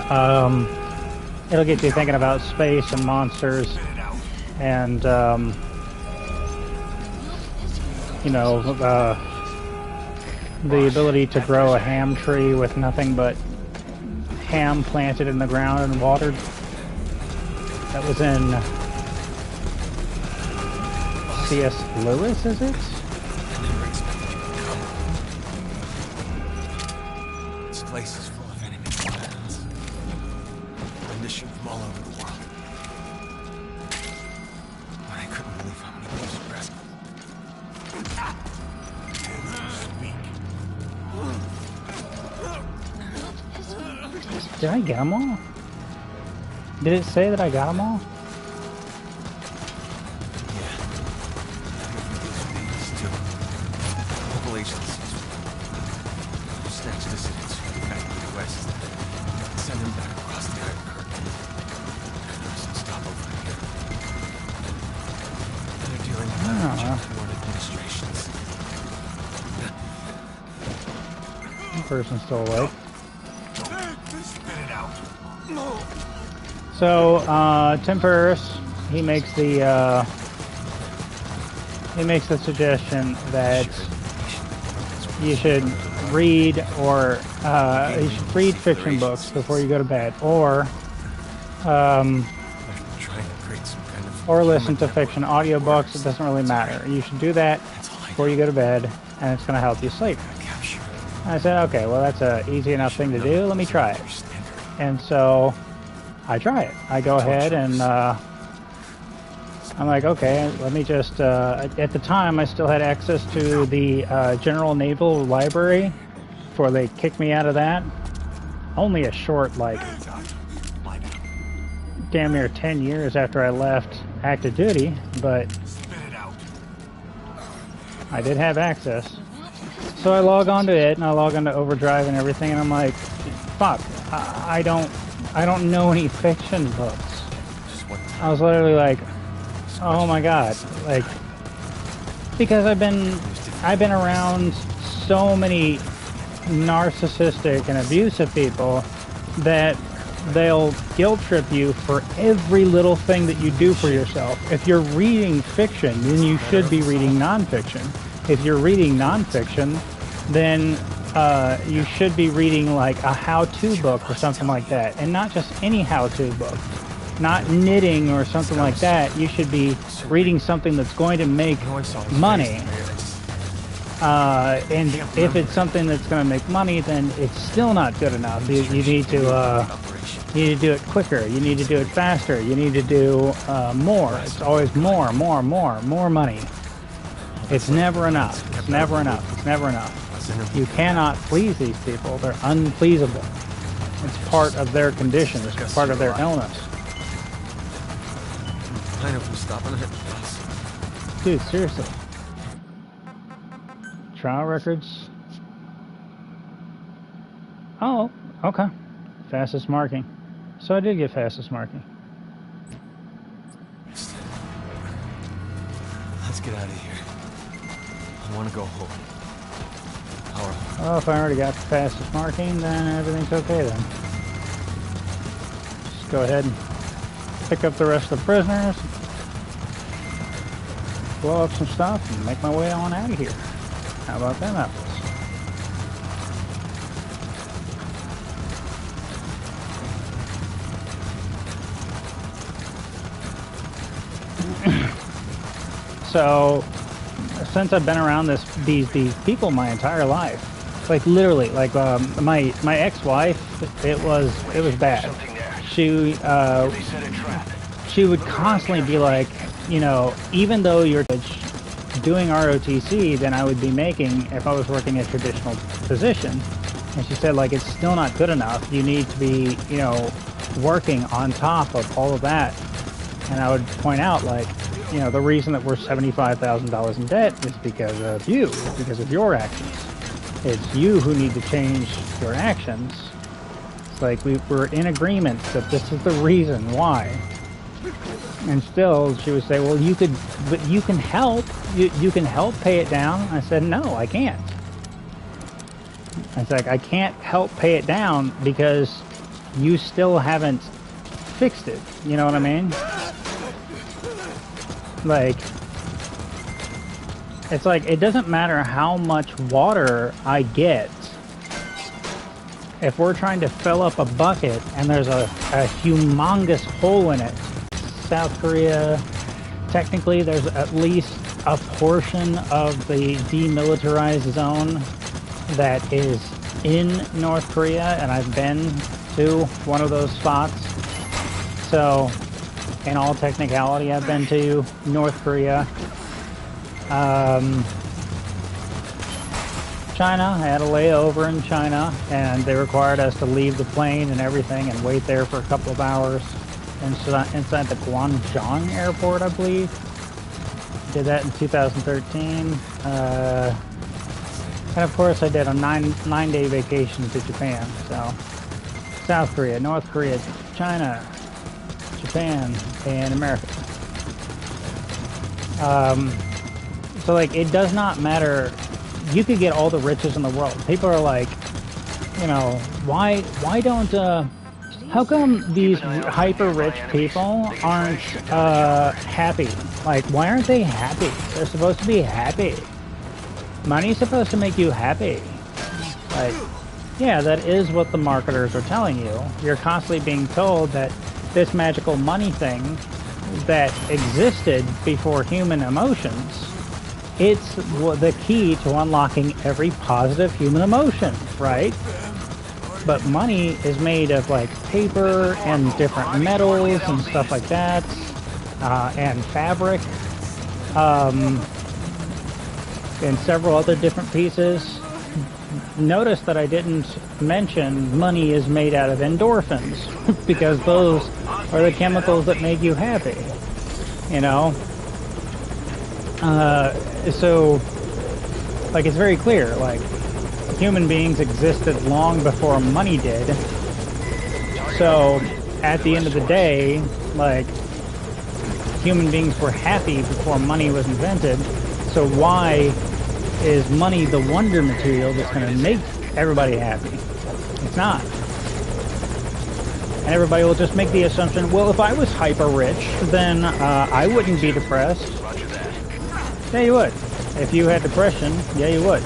it'll get you thinking about space and monsters and the ability to grow a ham tree with nothing but ham planted in the ground and watered. That was in C.S. Lewis, is it? I never expected you to come. This place is full of enemy combatants. Rendition from all over the world. But I couldn't believe how many people were rescued. Did I get them all? Did it say that I got them all? Yeah. These two. Local agencies. Snatch dissidents back to the west. Send them back across the Iron Curtain. There's some stop over here. They're dealing with foreign administrations. One person's still awake. Spit it out. So, Tim Ferriss, he makes the suggestion that you should read you should read fiction books before you go to bed, or Trying to create some kind of listen to fiction audiobooks. It doesn't really matter. You should do that before you go to bed, and it's going to help you sleep. capture. I said, okay, well, that's a easy enough thing to do. Let me try it. And so I try it. I go ahead and I'm like, okay, let me just, at the time I still had access to the General Naval Library before they kicked me out of that. Only a short, like, damn near 10 years after I left active duty, but I did have access. So I log on to it, and I log on to Overdrive and everything, and I'm like, fuck, I don't know any fiction books. I was literally like, oh my god, like, because I've been around so many narcissistic and abusive people that they'll guilt trip you for every little thing that you do for yourself. If you're reading fiction, then you should be reading nonfiction. If you're reading nonfiction, then you should be reading like a how-to book or something like that, and not just any how-to book. Not knitting or something like that. You should be reading something that's going to make money. And if it's something that's going to make money, then it's still not good enough. You need to do it quicker. You need to do it faster. You need to do more. It's always more money. It's never enough. It's never enough. It's never enough. You cannot please these people. They're unpleasable. It's part of their condition. It's part of their illness. I know who's stopping it. Dude, seriously. Trial records. Oh, okay. Fastest marking. So I did get fastest marking. Let's get out of here. I want to go home. Power home. Well, if I already got the fastest marking, then everything's okay then. Just go ahead and pick up the rest of the prisoners, blow up some stuff, and make my way on out of here. How about them apples? So, since I've been around these people my entire life, like literally, like my ex-wife, it was bad. She would constantly be like, you know, even though you're doing ROTC than I would be making if I was working a traditional position. And she said, like, it's still not good enough. You need to be, you know, working on top of all of that. And I would point out, like, you know, the reason that we're $75,000 in debt is because of you, because of your actions. It's you who need to change your actions. It's like we're in agreement that this is the reason why. And still, she would say, well, you can help. You can help pay it down. I said, no, I can't. It's like, I can't help pay it down because you still haven't fixed it. You know what I mean? Like, it's like, it doesn't matter how much water I get. If we're trying to fill up a bucket and there's a humongous hole in it, South Korea, technically there's at least a portion of the demilitarized zone that is in North Korea, and I've been to one of those spots. So, in all technicality, I've been to North Korea. China, I had a layover in China, and they required us to leave the plane and everything and wait there for a couple of hours inside the Guangzhou airport, I believe. Did that in 2013. And of course I did a nine-day vacation to Japan. So South Korea, North Korea, China, Japan, and America. So like, it does not matter. You could get all the riches in the world. People are like, you know, why don't how come these hyper-rich people aren't happy? Like, why aren't they happy? They're supposed to be happy. Money's supposed to make you happy. Like, yeah, that is what the marketers are telling you. You're constantly being told that this magical money thing that existed before human emotions, it's the key to unlocking every positive human emotion, right? But money is made of like paper and different metals and stuff like that, and fabric, and several other different pieces. Notice that I didn't mention money is made out of endorphins, because those are the chemicals that make you happy, you know? So, like, it's very clear, like, human beings existed long before money did. So, at the end of the day, like, human beings were happy before money was invented. So why is money the wonder material that's going to make everybody happy? It's not. And everybody will just make the assumption, well, if I was hyper rich, then I wouldn't be depressed. Yeah, you would. If you had depression, yeah, you would.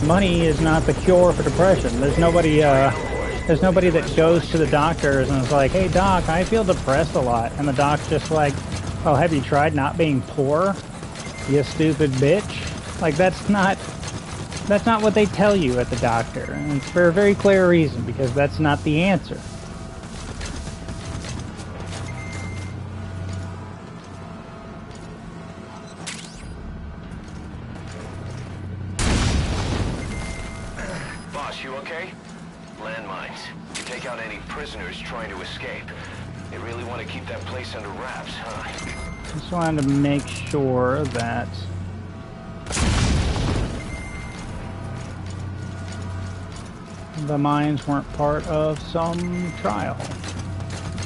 Money is not the cure for depression. There's nobody that goes to the doctors and is like, hey doc, I feel depressed a lot. And the doc's just like, oh, have you tried not being poor, you stupid bitch? Like, that's not what they tell you at the doctor. And it's for a very clear reason, because that's not the answer. Boss, you okay? Landmines. You take out any prisoners trying to escape. They really want to keep that place under wraps, huh? Just wanted to make sure that the mines weren't part of some trial,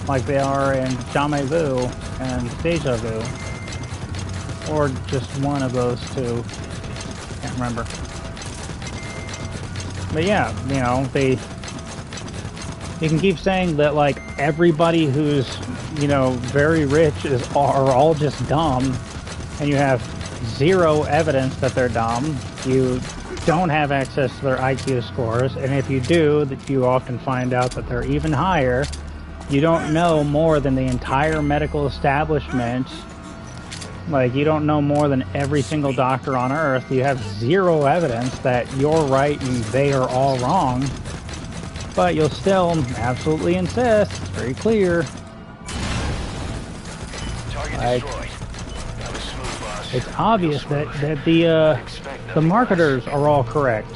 like they are in Mgsv and Deja Vu, or just one of those two. Can't remember. But yeah, you know, you can keep saying that, like, everybody who's, you know, very rich are all just dumb, and you have zero evidence that they're dumb. You don't have access to their IQ scores, and if you do, that you often find out that they're even higher. You don't know more than the entire medical establishment. Like, you don't know more than every single doctor on Earth. You have zero evidence that you're right and they are all wrong. But you'll still absolutely insist. It's very clear. Like, it's obvious that the marketers are all correct.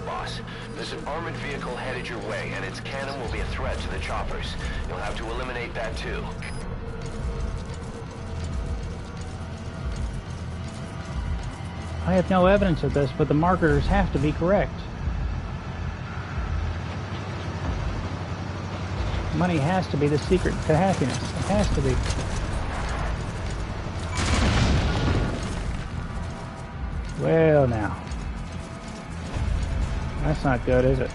Boss, there's an armored vehicle headed your way, and its cannon will be a threat to the choppers. You'll have to eliminate that too. I have no evidence of this, but the marketers have to be correct. Money has to be the secret to happiness. It has to be. Well, now. That's not good, is it?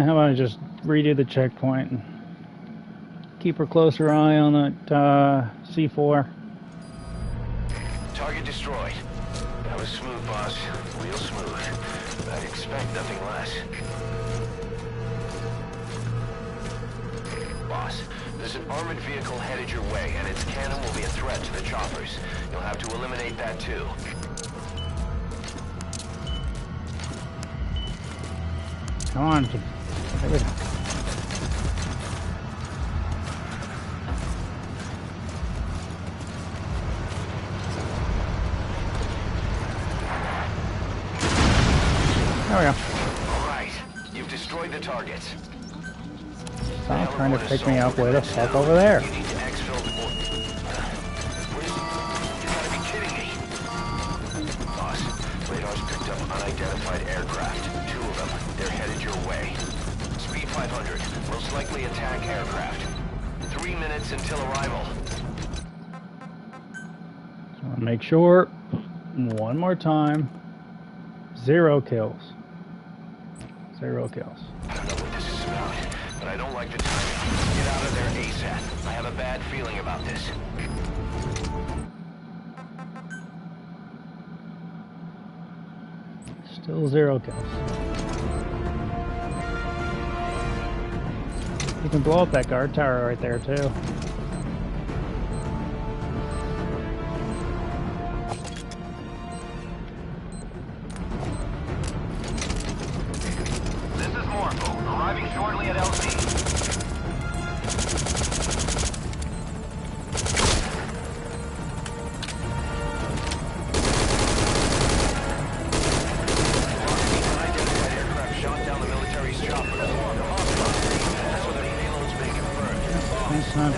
How about I just redo the checkpoint and keep a closer eye on that C4. Target destroyed. That was smooth, boss. Real smooth. I'd expect nothing less. Boss, there's an armored vehicle headed your way, and its cannon will be a threat to the choppers. You'll have to eliminate that too. Come on. There we go. There we go. Alright, you've destroyed the targets. Stop trying to pick me up way the fuck over there. You need to exfil the you gotta be kidding me. Boss, radar's picked up unidentified aircraft. 2 of them. They're headed your way. Speed 500. Most likely attack aircraft. 3 minutes until arrival. So I'll make sure. One more time. 0 kills. 0 kills. I don't know what this is about, but I don't like the timing. Get out of there ASAP. I have a bad feeling about this. Still 0 kills. You can blow up that guard tower right there too. Arriving shortly at LZ. Unidentified aircraft shot down the military's chopper. So their payload's been confirmed. It's not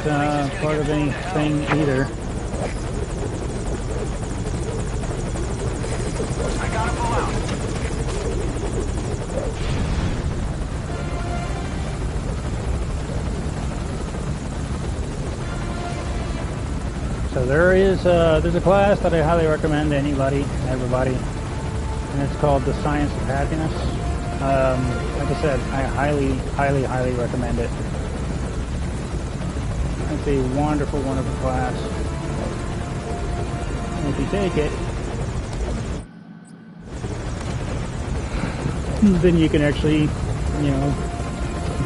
part of anything either. I gotta pull out. So there's a class that I highly recommend to anybody, everybody, and it's called The Science of Happiness. Like I said, I highly recommend it. It's a wonderful, wonderful class. And if you take it, then you can actually, you know,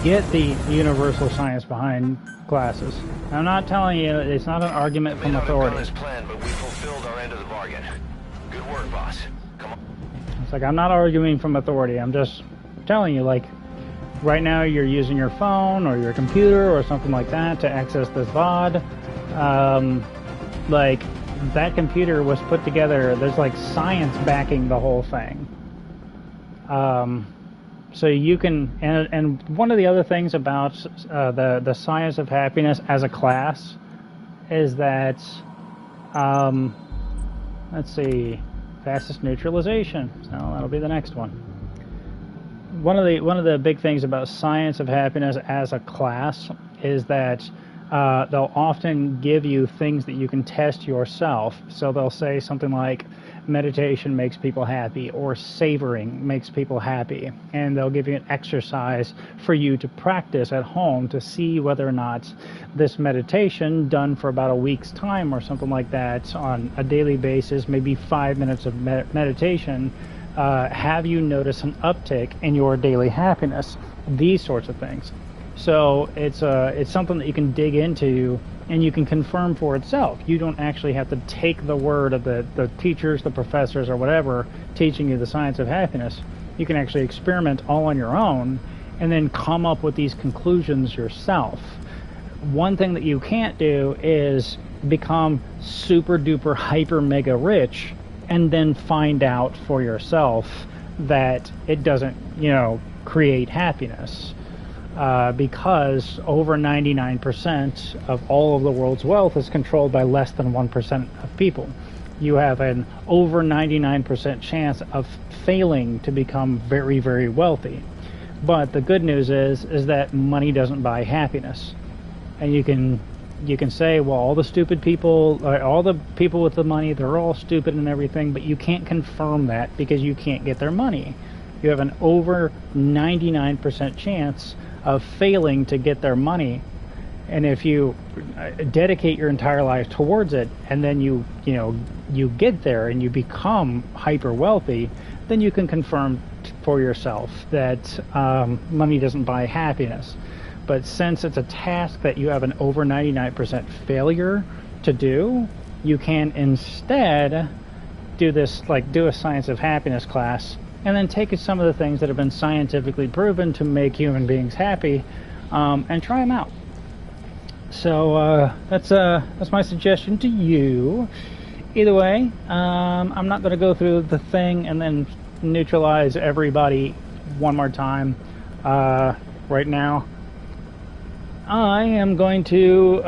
get the universal science behind classes. I'm not telling you, it's not an argument from authority. As planned, but we fulfilled our end of the bargain. Good work, boss. Come on. It's like I'm not arguing from authority. I'm just telling you, like, right now you're using your phone or your computer or something like that to access this VOD. Like, that computer was put together, there's like science backing the whole thing. So you can, and one of the other things about the Science of Happiness as a class is that, let's see, fastest neutralization. So that'll be the next one. One of the big things about Science of Happiness as a class is that they'll often give you things that you can test yourself. So they'll say something like, meditation makes people happy, or savoring makes people happy, and they'll give you an exercise for you to practice at home to see whether or not this meditation done for about a week's time or something like that on a daily basis, maybe 5 minutes of meditation, have you notice an uptick in your daily happiness, these sorts of things. So it's something that you can dig into and you can confirm for itself. You don't actually have to take the word of the teachers, the professors, or whatever teaching you the Science of Happiness. You can actually experiment all on your own and then come up with these conclusions yourself. One thing that you can't do is become super duper hyper mega rich and then find out for yourself that it doesn't, you know, create happiness. Because over 99% of all of the world's wealth is controlled by less than 1% of people. You have an over 99% chance of failing to become very, very wealthy. But the good news is that money doesn't buy happiness. And you can say, well, all the stupid people, all the people with the money, they're all stupid and everything, but you can't confirm that because you can't get their money. You have an over 99% chance of failing to get their money, And if you dedicate your entire life towards it, and then you get there and you become hyper wealthy, then you can confirm for yourself that money doesn't buy happiness. But since it's a task that you have an over 99% failure to do, you can instead do this, like do a science of happiness class, and then take some of the things that have been scientifically proven to make human beings happy, and try them out. So that's my suggestion to you. Either way, I'm not going to go through the thing and then neutralize everybody one more time right now. I am going to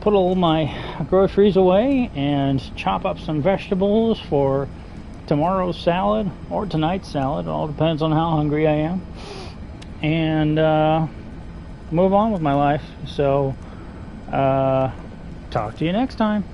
put all my groceries away and chop up some vegetables for tomorrow's salad or tonight's salad. It all depends on how hungry I am. And move on with my life. So talk to you next time.